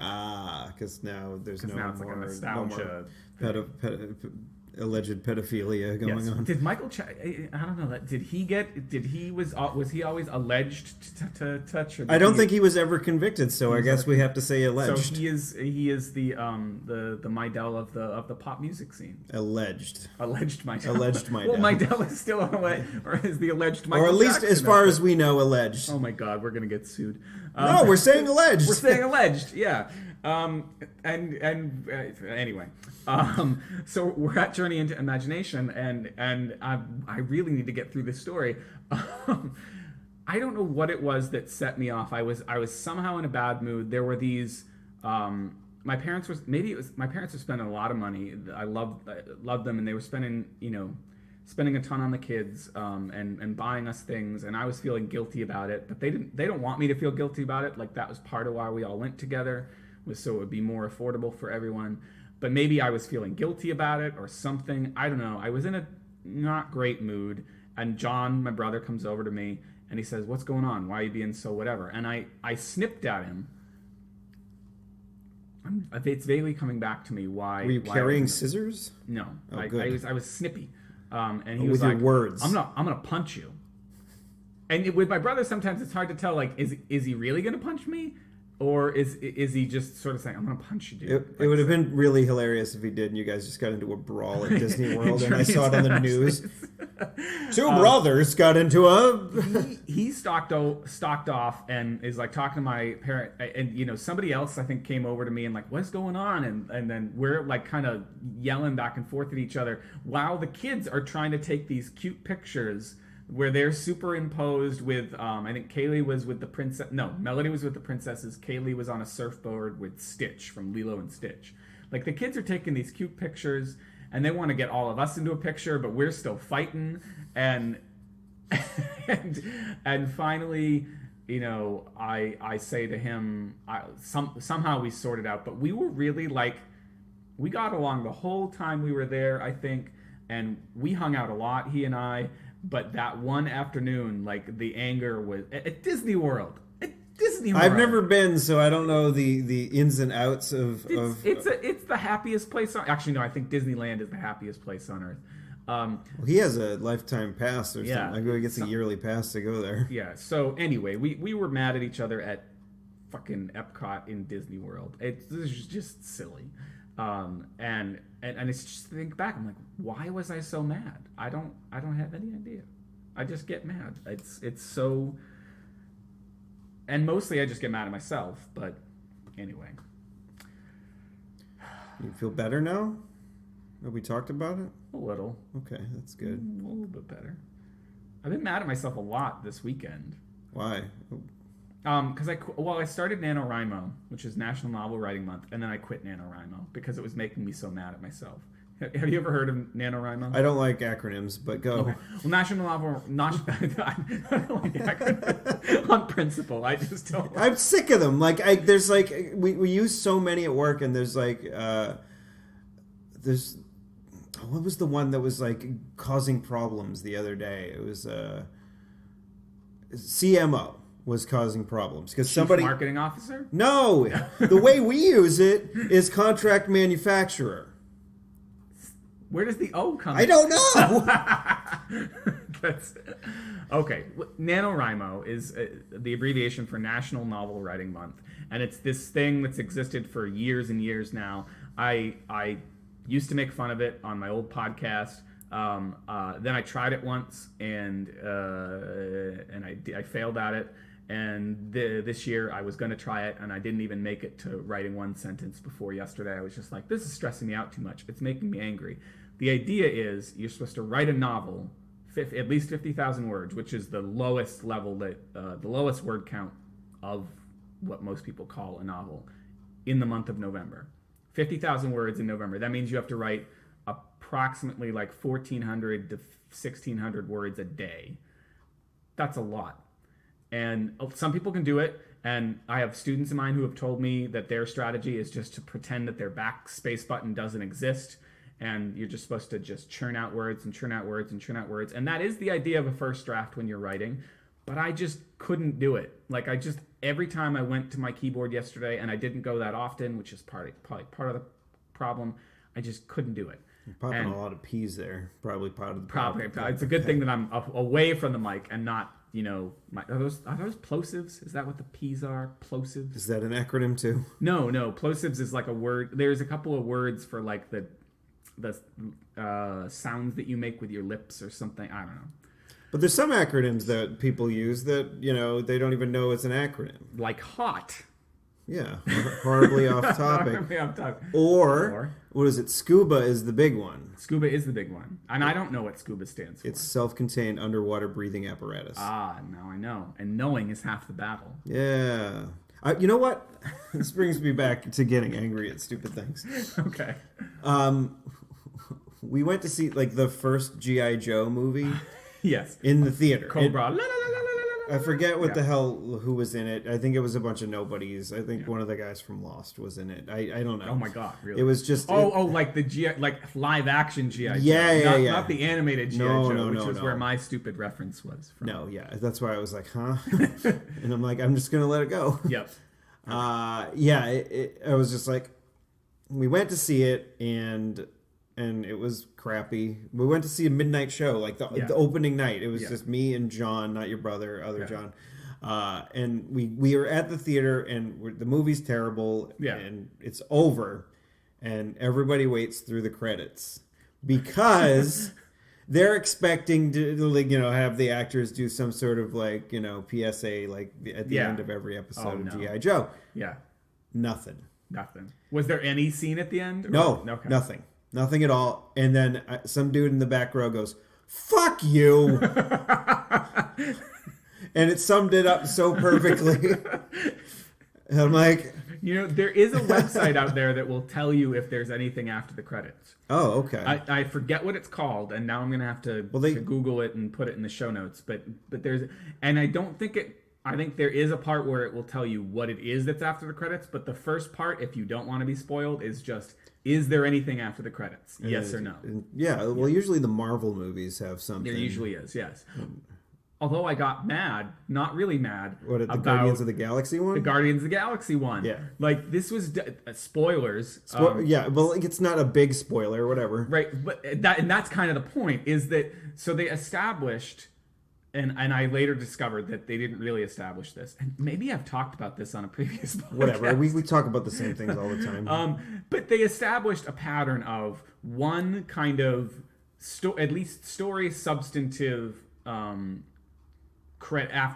Because now there's no now it's more, like a nostalgia. Alleged pedophilia going on. Did Michael? I don't know. Did he was he always alleged to touch? Or I don't think he was ever convicted, so I guess we have to say alleged. So he is the Mydell of the pop music scene. Alleged Mydell. Alleged Mydell. Well, Mydell is still or is the alleged Michael? Or at least Jackson as far as we know, alleged. Oh my God, we're gonna get sued. No, we're saying alleged. We're saying alleged. Yeah. Anyway, so we're at Journey into Imagination, and I really need to get through this story. I don't know what it was that set me off. I was somehow in a bad mood. There were these. My parents were spending a lot of money. I loved them, and they were spending a ton on the kids and buying us things, and I was feeling guilty about it. But they don't want me to feel guilty about it. Like that was part of why we all went together, was so it would be more affordable for everyone. But maybe I was feeling guilty about it or something. I don't know. I was in a not great mood, and John, my brother, comes over to me and he says, "What's going on? Why are you being so whatever?" And I snipped at him. It's vaguely coming back to me why. Were you carrying scissors? No, good. I was snippy, and he was with like, your words. I'm gonna punch you." And with my brother, sometimes it's hard to tell. Like, is he really gonna punch me, or is he just sort of saying, "I'm gonna punch you, dude"? It would have been really hilarious if he did, and you guys just got into a brawl at Disney World, and I saw it on the news. Two brothers got into a. He stalked off and is like talking to my parent, and somebody else I think came over to me and like, "What's going on?" And then we're like kind of yelling back and forth at each other while the kids are trying to take these cute pictures where they're superimposed with I think Kaylee was with the princess. No, Melody was with the princesses. Kaylee was on a surfboard with Stitch from Lilo and Stitch. Like the kids are taking these cute pictures, and they want to get all of us into a picture, but we're still fighting. And and finally, I say to him, somehow we sorted out, but we were really like, we got along the whole time we were there, I think, and we hung out a lot, he and I. But that one afternoon, like the anger was at Disney World. I've never been, so I don't know the ins and outs of. It's the happiest place on. Actually, no, I think Disneyland is the happiest place on earth. He has a lifetime pass or something. Yeah, I go gets a yearly pass to go there. Yeah. So anyway, we were mad at each other at fucking Epcot in Disney World. This is just silly. And it's just to think back, I'm like, why was I so mad? I don't have any idea. I just get mad. It's so, and mostly I just get mad at myself. But anyway, you feel better now? Have we talked about it? A little. Okay, that's good. A little bit better. I've been mad at myself a lot this weekend. Why? Because I started NaNoWriMo, which is National Novel Writing Month, and then I quit NaNoWriMo because it was making me so mad at myself. Have you ever heard of NaNoWriMo? I don't like acronyms, but go. Okay. Well, National Novel, I don't like acronyms on principle. I just don't. I'm sick of them. Like, there's like we use so many at work, and there's like there's what was the one that was like causing problems the other day? It was CMO. Was causing problems because somebody marketing officer. No, the way we use it is contract manufacturer. Where does the O come? I don't know. That's okay. NaNoWriMo is the abbreviation for National Novel Writing Month, and it's this thing that's existed for years and years now. I used to make fun of it on my old podcast. Then I tried it once, and I failed at it. And this year I was going to try it, and I didn't even make it to writing one sentence before yesterday. I was just like, this is stressing me out too much. It's making me angry. The idea is you're supposed to write a novel, at least 50,000 words, which is the lowest level, the lowest word count of what most people call a novel, in the month of November. 50,000 words in November. That means you have to write approximately like 1,400 to 1,600 words a day. That's a lot. And some people can do it, and I have students of mine who have told me that their strategy is just to pretend that their backspace button doesn't exist, and you're just supposed to just churn out words and churn out words and churn out words. And that is the idea of a first draft when you're writing, but I just couldn't do it. Like, every time I went to my keyboard yesterday, and I didn't go that often, which is probably part of the problem, I just couldn't do it. You're popping a lot of P's there. Probably part of the Probably. problem. It's a good thing that I'm away from the mic and not, are those plosives? Is that what the P's are? Plosives? Is that an acronym too? No. Plosives is like a word. There's a couple of words for like the sounds that you make with your lips or something. I don't know. But there's some acronyms that people use that, they don't even know it's an acronym. Like HOT. Yeah. Horribly off topic. Horribly off topic. Or, what is it? SCUBA is the big one. SCUBA is the big one. And I don't know what SCUBA stands for. It's self-contained underwater breathing apparatus. Ah, now I know. And knowing is half the battle. Yeah. You know what? This brings me back to getting angry at stupid things. Okay. We went to see, like, the first G.I. Joe movie. Yes. In the theater. Cobra. I forget what the hell who was in it. I think it was a bunch of nobodies. I think one of the guys from Lost was in it. I don't know. Oh my god, really? It was just like the GI, like live action GI Joe. Yeah. Not the animated GI Joe, which is where my stupid reference was from. No, yeah. That's why I was like, huh? And I'm like, I'm just going to let it go. Yep. I was just like, we went to see it, and it was crappy. We went to see a midnight show, like the opening night. It was just me and John, not your brother, other John. And we were at the theater, and the movie's terrible, and it's over, and everybody waits through the credits because they're expecting to, have the actors do some sort of PSA at the end of every episode of G.I. Joe. Yeah. Nothing. Was there any scene at the end? No, nothing. Nothing at all. And then some dude in the back row goes, "Fuck you." And it summed it up so perfectly. And I'm like... there is a website out there that will tell you if there's anything after the credits. Oh, okay. I forget what it's called, and now I'm going to have to Google it and put it in the show notes. But there's... And I don't think it... I think there is a part where it will tell you what it is that's after the credits, but the first part, if you don't want to be spoiled, is just... Is there anything after the credits? Yes or no? Yeah, well, usually the Marvel movies have something. There usually is, yes. Although I got mad, not really mad, about the Guardians of the Galaxy one? The Guardians of the Galaxy one. Yeah. Like, this was spoilers. Yeah, well, it's not a big spoiler or whatever. Right, but that's kind of the point, is that, so they established... And I later discovered that they didn't really establish this. And maybe I've talked about this on a previous podcast. Whatever. We talk about the same things all the time. But they established a pattern of one kind of, at least story substantive after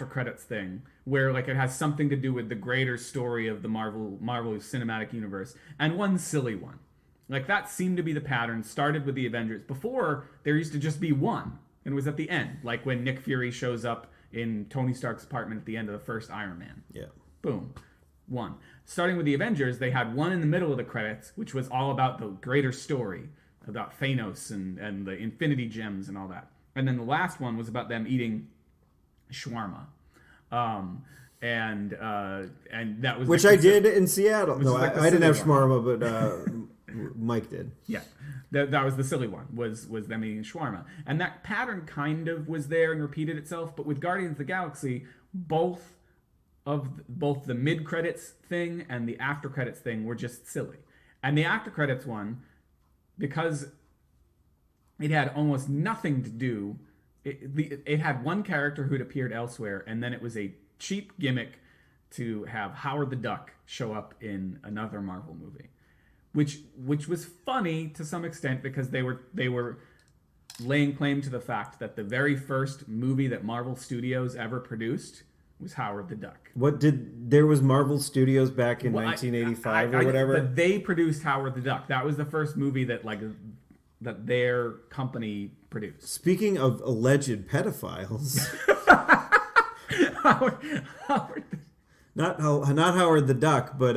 credits thing, where like it has something to do with the greater story of the Marvel Cinematic Universe, and one silly one. Like, that seemed to be the pattern. Started with the Avengers. Before, there used to just be one. And it was at the end, like when Nick Fury shows up in Tony Stark's apartment at the end of the first Iron Man. Yeah. Boom. One. Starting with the Avengers, they had one in the middle of the credits, which was all about the greater story, about Thanos and the Infinity Gems and all that. And then the last one was about them eating shawarma. And that was... Which I did in Seattle. No, I didn't have shawarma, but Mike did. Yeah. That was the silly one, was them eating shawarma. And that pattern kind of was there and repeated itself, but with Guardians of the Galaxy, both the mid-credits thing and the after-credits thing were just silly. And the after-credits one, because it had almost nothing to do. It had one character who'd appeared elsewhere, and then it was a cheap gimmick to have Howard the Duck show up in another Marvel movie, which was funny to some extent because they were laying claim to the fact that the very first movie that Marvel Studios ever produced was Howard the Duck. There was Marvel Studios back in 1985 or whatever? But they produced Howard the Duck. That was the first movie that their company produced. Speaking of alleged pedophiles, Howard not Howard the Duck, but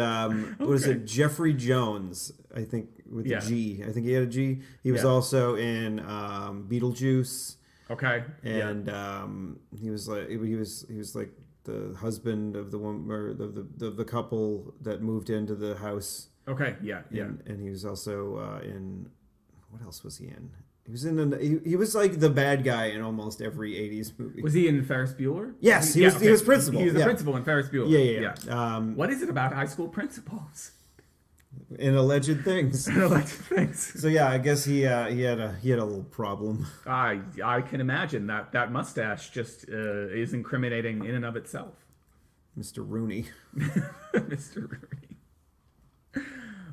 what is it? Jeffrey Jones, I think, with a G. I think he had a G. He was also in Beetlejuice. Okay. And he was like the husband of the woman or the couple that moved into the house. Okay. Yeah. And he was also in, what else was he in? He was he was like the bad guy in almost every 80s movie. Was he in Ferris Bueller? Yes, he was principal. He was the principal in Ferris Bueller. Yeah. What is it about high school principals? In alleged things. So yeah, I guess he had a little problem. I can imagine that mustache just is incriminating in and of itself. Mr. Rooney. Mr.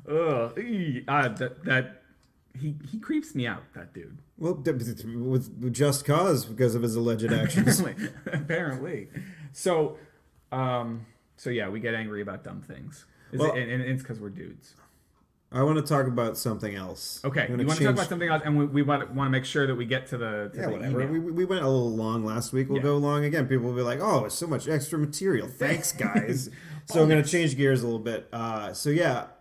Rooney. That he creeps me out, that dude. Well, with just cause because of his alleged actions. Apparently. So yeah, we get angry about dumb things. And it's because we're dudes. I want to talk about something else. Okay, you want to talk about something else, and we want to make sure that we get to the whatever. email. We went a little long last week. We'll go long again. People will be like, "Oh, it's so much extra material." Thanks, guys. So I'm going to change gears a little bit. I'm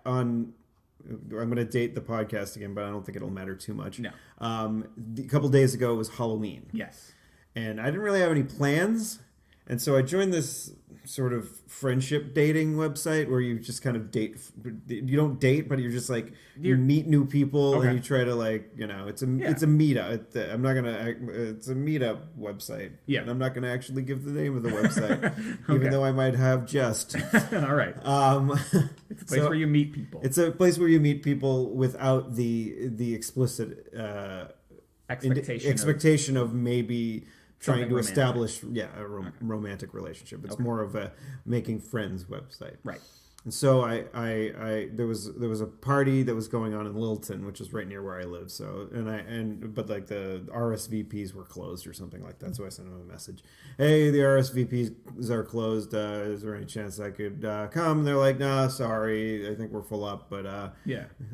going to date the podcast again, but I don't think it'll matter too much. No. A couple days ago it was Halloween. Yes. And I didn't really have any plans, and so I joined this sort of friendship dating website where you just kind of date. You don't date, but you're just like you meet new people and you try to it's a meetup. It's a meetup website. Yeah, and I'm not gonna actually give the name of the website, even though I might have just. All right. It's a place where you meet people. It's a place where you meet people without the explicit expectation of maybe trying to establish a romantic relationship. It's more of a making friends website. Right. And so there was a party that was going on in Littleton, which is right near where I live. So but like the RSVPs were closed or something like that. So I sent them a message. Hey, the RSVPs are closed. Is there any chance I could come? And they're like, nah, sorry. I think we're full up. But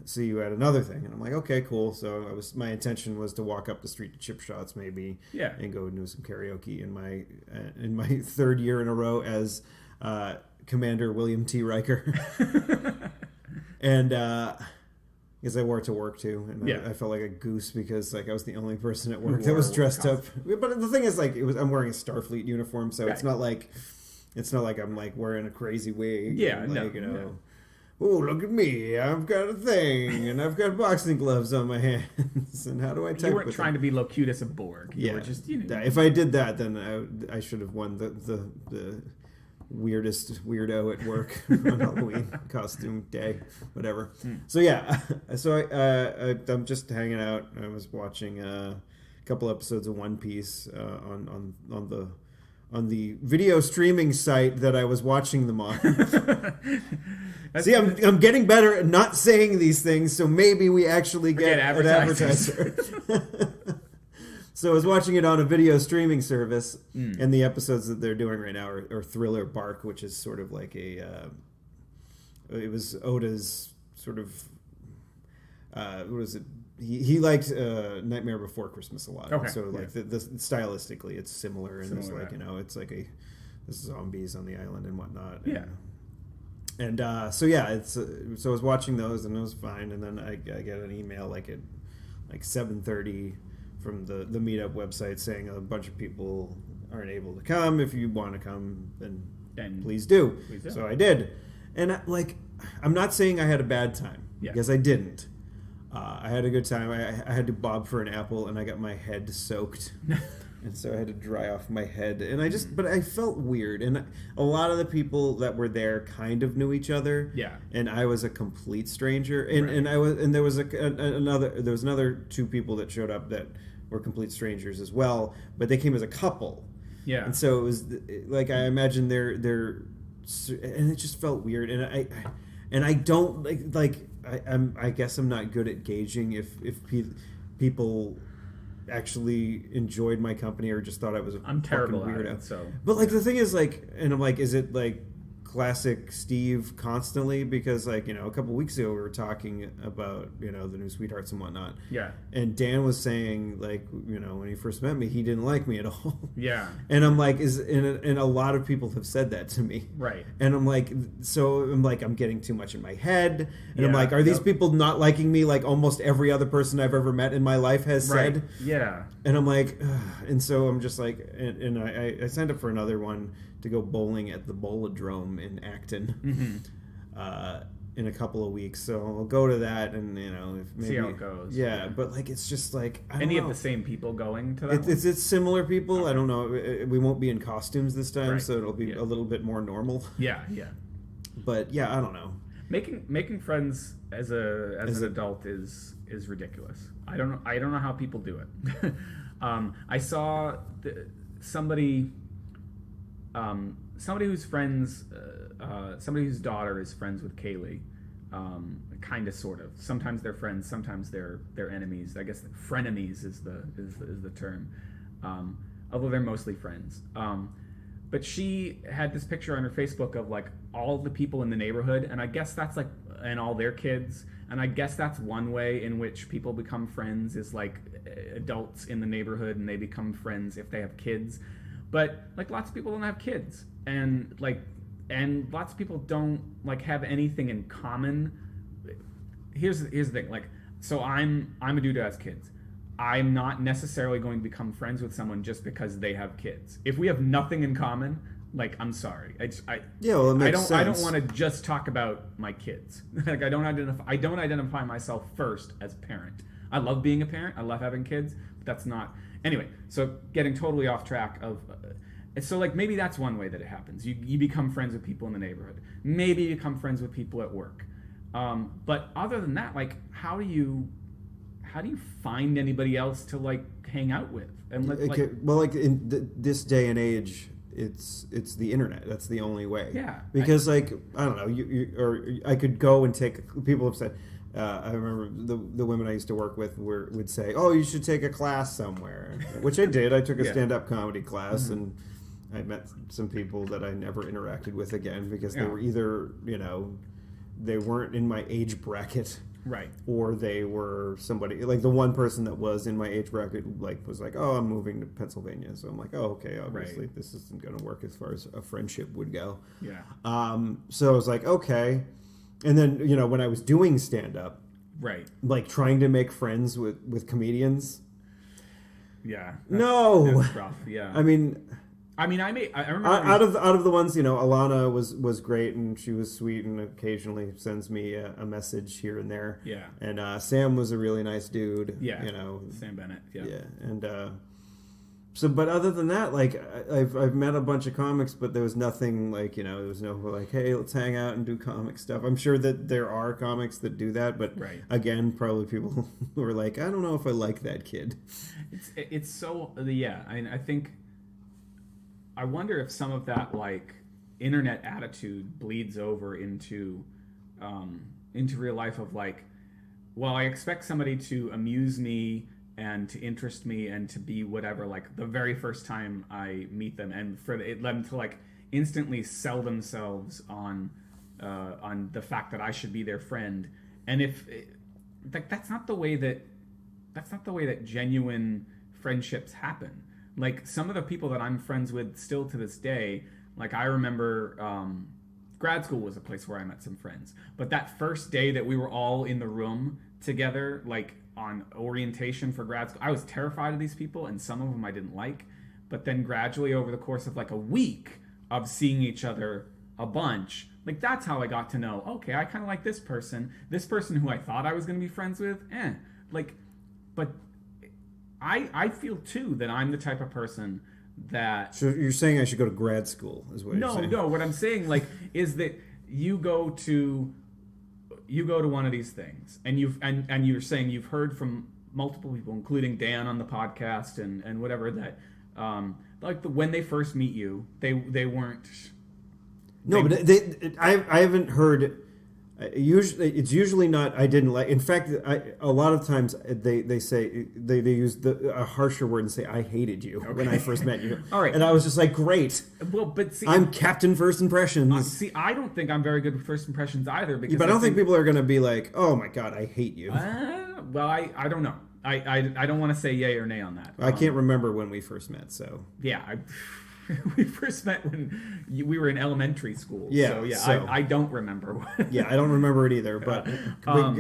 see you at another thing. And I'm like, okay, cool. So my intention was to walk up the street to Chip Shots maybe. Yeah. And go do some karaoke in my third year in a row as Commander William T. Riker. And because I wore it to work too, and I felt like a goose because I was the only person at work that was dressed up. But the thing is, I'm wearing a Starfleet uniform, so it's not like I'm wearing a crazy wig. Yeah, oh, look at me! I've got a thing, and I've got boxing gloves on my hands. And how do I type? You weren't trying to be Locutus of Borg. You were just If I did that, then I should have won the weirdest weirdo at work on Halloween costume day, whatever. So I'm just hanging out. I was watching a couple episodes of One Piece on the video streaming site that I was watching them on. See, I'm getting better at not saying these things, so maybe we actually get an advertiser. So I was watching it on a video streaming service, and the episodes that they're doing right now are Thriller Bark, which is sort of like it was Oda's sort of, what was it? He liked Nightmare Before Christmas a lot. Okay. So the stylistically, it's similar, and it's it's like the zombies on the island and whatnot. Yeah. And so I was watching those, and it was fine, and then I get an email at 7:30 from the meetup website saying a bunch of people aren't able to come. If you want to come, then please do. So I did. And I'm not saying I had a bad time, because I didn't. I had a good time. I had to bob for an apple, and I got my head soaked and so I had to dry off my head. And but I felt weird. And a lot of the people that were there kind of knew each other. Yeah. And I was a complete stranger. And Right. and there was another two people that showed up that were complete strangers as well, but they came as a couple. Yeah. And so it was like, I imagine they're and it just felt weird. And I don't I guess I'm not good at gauging if people actually enjoyed my company or just thought I was a I'm terrible fucking at weirdo. it, so But like, the thing is, like, and I'm like, is it like classic Steve constantly? Because, like, you know, a couple weeks ago we were talking about, you know, the new Sweethearts and whatnot. Yeah. And Dan was saying, like, you know, when he first met me, he didn't like me at all. Yeah. And I'm like, and a lot of people have said that to me. Right. And I'm like, I'm getting too much in my head. And I'm Yeah, like, are these yep. people not liking me like almost every other person I've ever met in my life has Right. said? Yeah. And I'm like, ugh. And so I'm just like, and I signed up for another one to go bowling at the Bowladrome in Acton in a couple of weeks. So I'll go to that, and, you know, if maybe, See how it goes. Yeah, but like, it's just like, I don't Any know. of the same people going to that? It's similar people. I don't know. We won't be in costumes this time, Right. so it'll be Yeah. a little bit more normal. Yeah. Yeah. But yeah, I don't know. Making friends as an adult is ridiculous. I don't know how people do it. I saw somebody whose friends somebody whose daughter is friends with Kaylee. Kind of, sort of. Sometimes they're friends, sometimes they're enemies. I guess frenemies is the term. Although they're mostly friends. But she had this picture on her Facebook of like all the people in the neighborhood, and I guess that's like, and all their kids, and I guess that's one way in which people become friends, is like adults in the neighborhood, and they become friends if they have kids. But like, lots of people don't have kids, and lots of people don't like have anything in common. Here's the thing, like, so I'm a dude who has kids. I'm not necessarily going to become friends with someone just because they have kids. If we have nothing in common, like, I'm sorry. Yeah, well, it makes sense. I don't want to just talk about my kids. Like, I don't identify myself first as a parent. I love being a parent. I love having kids, but that's not. Anyway, so getting totally off track of. So like, maybe that's one way that it happens. You become friends with people in the neighborhood. Maybe you become friends with people at work. But other than that, like, how do you find anybody else to like hang out with? And like in this day and age, it's the internet. That's the only way. Yeah. Because I don't know, or I could go and take. People have said. I remember the women I used to work with would say, "Oh, you should take a class somewhere," which I did. I took a stand-up comedy class, and I met some people that I never interacted with again because they were either, you know, they weren't in my age bracket. Right. Or they were somebody, like the one person that was in my age bracket, like, was like, oh, I'm moving to Pennsylvania. So I'm like, oh, okay, obviously this isn't going to work as far as a friendship would go. Yeah. So I was like, okay. And then, you know, when I was doing stand-up, right, like trying to make friends with comedians. Yeah. No. That's rough. Yeah. I mean, I remember out of the ones, you know, Alana was great, and she was sweet, and occasionally sends me a message here and there. Yeah. And Sam was a really nice dude. Yeah. You know, Sam Bennett. Yeah. Yeah. And so, but other than that, like, I've met a bunch of comics, but there was nothing like, you know, there was no like, hey, let's hang out and do comic stuff. I'm sure that there are comics that do that, but again, probably people who are like, I don't know if I like that kid. It's so, yeah. I mean, I wonder if some of that like internet attitude bleeds over into real life of like, well, I expect somebody to amuse me and to interest me and to be whatever, like the very first time I meet them, and for them to like instantly sell themselves on the fact that I should be their friend. And if like that's not the way that genuine friendships happen. Like, some of the people that I'm friends with still to this day, like, I remember grad school was a place where I met some friends. But that first day that we were all in the room together, like, on orientation for grad school, I was terrified of these people, and some of them I didn't like. But then gradually, over the course of, like, a week of seeing each other a bunch, like, that's how I got to know, okay, I kind of like this person who I thought I was going to be friends with, like, but I feel too that I'm the type of person that So you're saying I should go to grad school, is what you're saying? no. What I'm saying like is that you go to one of these things, and you're saying you've heard from multiple people, including Dan on the podcast and whatever, that like when they first meet you, they weren't. No, but I haven't heard. It's usually not. I didn't like. In fact, a lot of times they say they use a harsher word and say I hated you when I first met you. All right, and I was just like, great. Well, but see, I'm Captain First Impressions. see, I don't think I'm very good with first impressions either. Because But I don't think people are going to be like, oh my god, I hate you. Well, I don't know. I don't want to say yay or nay on that. I can't remember when we first met, so Yeah, we first met when we were in elementary school. Yeah, so- I don't remember. yeah, I don't remember it either. But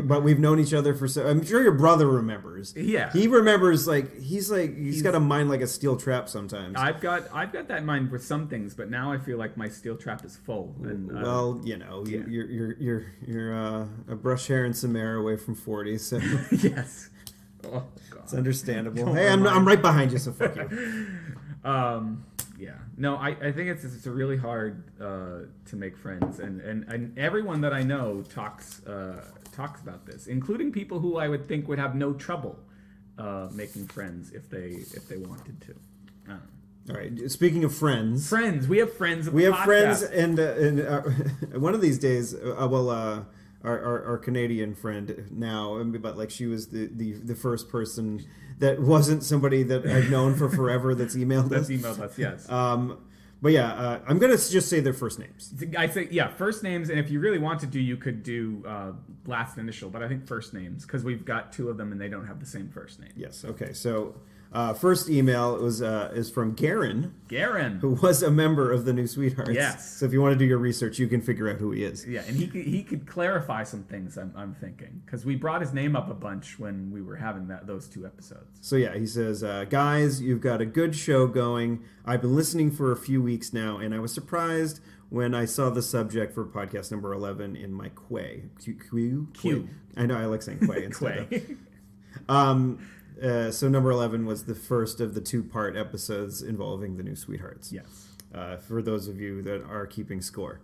but we've known each other for so. I'm sure your brother remembers. Yeah. he remembers. He's got a mind like a steel trap sometimes. I've got that in mind with some things, but now I feel like my steel trap is full. And Well, you know, you're a brush hair and some hair away from 40, so yes. Oh God. it's understandable. Don't Hey, I'm remind right behind you, so fuck you. Yeah. No, I think it's really hard to make friends, and everyone that I know talks about this, including people who I would think would have no trouble making friends if they wanted to. I don't know. All right. Speaking of friends, We have friends. we have friends, and one of these days, our Canadian friend now, but like she was the first person that wasn't somebody that I've known for forever that's emailed us. That's emailed us, yes. But yeah, I'm gonna just say their first names. I'd say, yeah, first names, and if you really want to do, you could do last initial, but I think first names, because we've got two of them and they don't have the same first name. Yes. Okay. So first email is from Garen, who was a member of the New Sweethearts. Yes. So if you want to do your research, you can figure out who he is. Yeah, and he could clarify some things, I'm thinking, because we brought his name up a bunch when we were having those two episodes. So yeah, he says, guys, you've got a good show going. I've been listening for a few weeks now, and I was surprised when I saw the subject for podcast number 11 in my quay. Q. I know, I like saying quay instead Quay. of. So number 11 was the first of the two-part episodes involving the New Sweethearts. Yes. For those of you that are keeping score.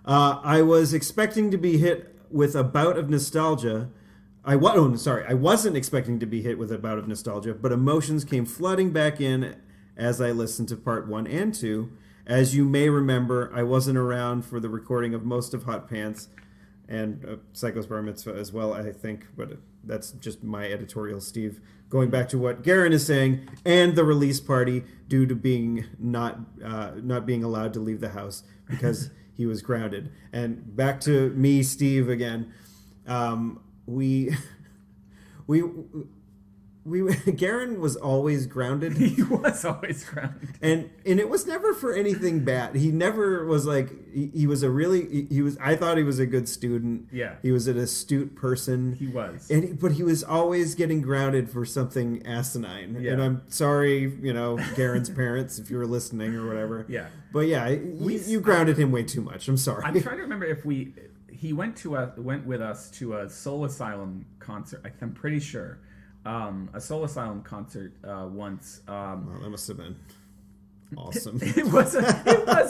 I was expecting to be hit with a bout of nostalgia. I wasn't expecting to be hit with a bout of nostalgia, but emotions came flooding back in as I listened to part 1 and 2. As you may remember, I wasn't around for the recording of most of Hot Pants and Psycho's Bar Mitzvah as well, I think, but that's just my editorial, Steve. Going back to what Garen is saying, and the release party due to being not being allowed to leave the house because he was grounded. And back to me, Steve, again. We Garen was always grounded. He was always grounded. And it was never for anything bad. He never was like he was I thought he was a good student. Yeah. He was an astute person. He was. But he was always getting grounded for something asinine. Yeah. And I'm sorry, Garen's parents, if you were listening or whatever. Yeah. But yeah, you grounded him way too much. I'm sorry. I'm trying to remember if he went with us to a Soul Asylum concert. I'm pretty sure. A Soul Asylum concert once. Well, that must have been awesome. It was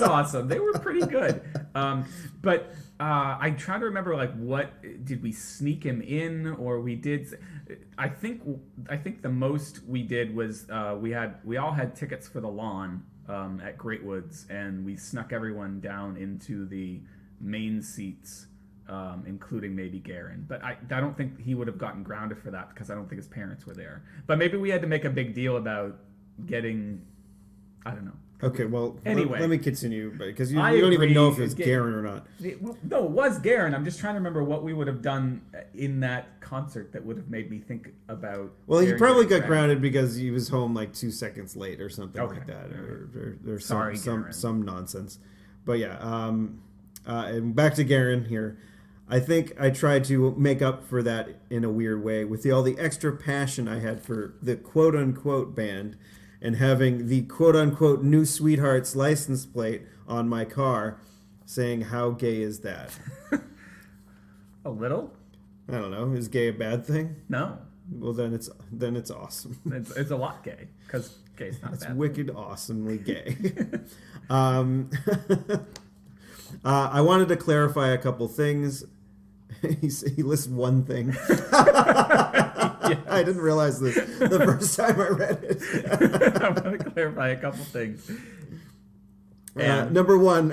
awesome. They were pretty good. But I try to remember, like, what did we sneak him in, or we did? I think the most we did was we all had tickets for the lawn at Great Woods, and we snuck everyone down into the main seats. Including maybe Garen. But I don't think he would have gotten grounded for that because I don't think his parents were there. But maybe we had to make a big deal about getting... I don't know. Okay, well, anyway, let me continue, because you I don't even agree. know if it was Garen or not. No, it was Garen. I'm just trying to remember what we would have done in that concert that would have made me think about... Well, he Garen probably getting got grounded because he was home like 2 seconds late or something like Okay. that. Or Sorry, Garen. some nonsense. But yeah, and back to Garen here. I think I tried to make up for that in a weird way with all the extra passion I had for the quote-unquote band and having the quote-unquote New Sweethearts license plate on my car saying, how gay is that? A little? I don't know. Is gay a bad thing? No. Well, then it's awesome. It's a lot gay because gay's not It's bad. wicked, awesomely gay. I wanted to clarify a couple things. He lists one thing. I didn't realize this the first time I read it. I want to clarify a couple things. Number one,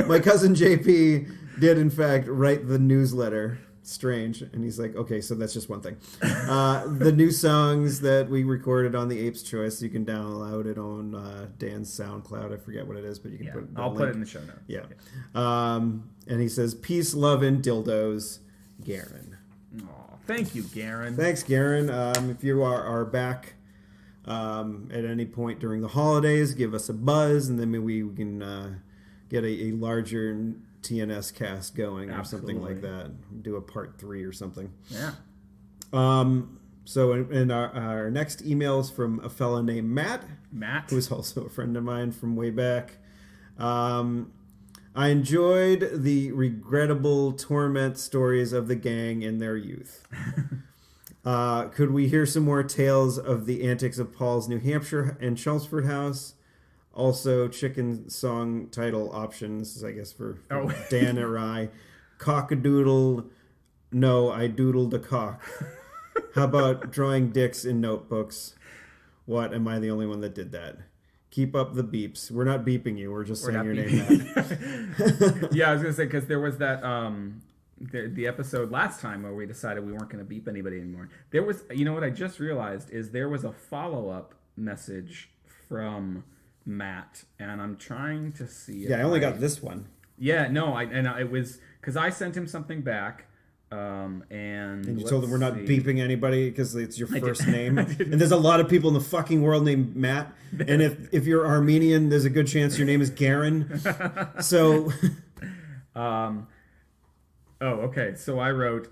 my cousin JP did in fact write the newsletter. Strange. And he's like, okay, so that's just one thing. The new songs that we recorded on the Ape's Choice, you can download it on Dan's SoundCloud. I forget what it is, but you can put I'll put it in the show notes. Yeah. And he says, peace, love, and dildos, Garen. Aw, thank you, Garen. Thanks, Garen. If you are back at any point during the holidays, give us a buzz, and then maybe we can get a larger TNS cast going or something like that. Do a part 3 or something. Yeah. So in our next email is from a fella named Matt, who's also a friend of mine from way back. I enjoyed the regrettable torment stories of the gang in their youth. Could we hear some more tales of the antics of Paul's New Hampshire and Chelmsford house? Also, chicken song title options, I guess, for Dan or I. Cock-a-doodle, no, I doodled a cock. How about drawing dicks in notebooks? What, am I the only one that did that? Keep up the beeps. We're not beeping you, we're just saying your name, Matt. Yeah, I was going to say, because there was that, the episode last time where we decided we weren't going to beep anybody anymore. There was, you know what I just realized, is there was a follow-up message from Matt, and I'm trying to see. Yeah, I only got this one. Yeah, no, it was because I sent him something back, and you told him we're not beeping anybody because it's your first name. And there's a lot of people in the fucking world named Matt, and if you're Armenian, there's a good chance your name is Garen. So, Oh, okay. So I wrote,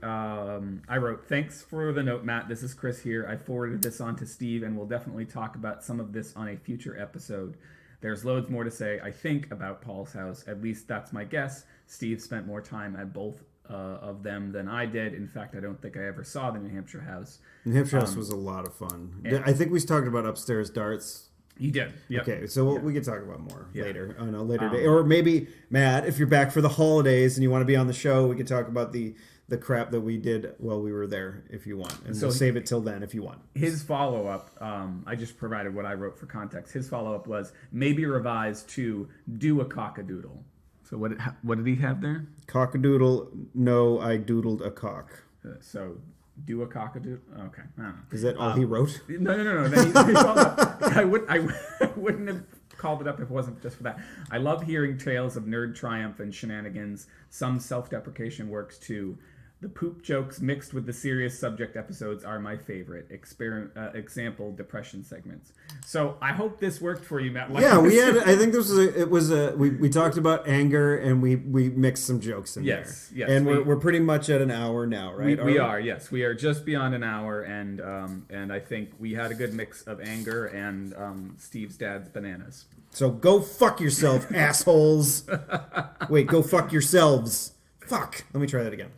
thanks for the note, Matt. This is Chris here. I forwarded this on to Steve, and we'll definitely talk about some of this on a future episode. There's loads more to say, I think, about Paul's house. At least that's my guess. Steve spent more time at both of them than I did. In fact, I don't think I ever saw the New Hampshire house. New Hampshire house was a lot of fun. I think we talked about upstairs darts. You did. Yep. Okay, so we can talk about more later on a later day. Or maybe, Matt, if you're back for the holidays and you want to be on the show, we can talk about the crap that we did while we were there if you want. And so we'll save it till then if you want. His follow-up, I just provided what I wrote for context. His follow-up was maybe revise to do a cock-a-doodle. So what did he have there? Cock-a-doodle, no, I doodled a cock. So do a cock-a-doodle? Okay, I don't know. Is that all he wrote? No. Then he followed up. I wouldn't have called it up if it wasn't just for that. I love hearing tales of nerd triumph and shenanigans. Some self-deprecation works too. The poop jokes mixed with the serious subject episodes are my favorite. Example, depression segments. So I hope this worked for you, Matt. Yeah, we had. I think this was we talked about anger and we mixed some jokes in there. Yes, and we're pretty much at an hour now, right? We are. Yes, we are just beyond an hour, and I think we had a good mix of anger and Steve's dad's bananas. So go fuck yourself, assholes. Wait, go fuck yourselves. Fuck. Let me try that again.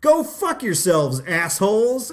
Go fuck yourselves, assholes.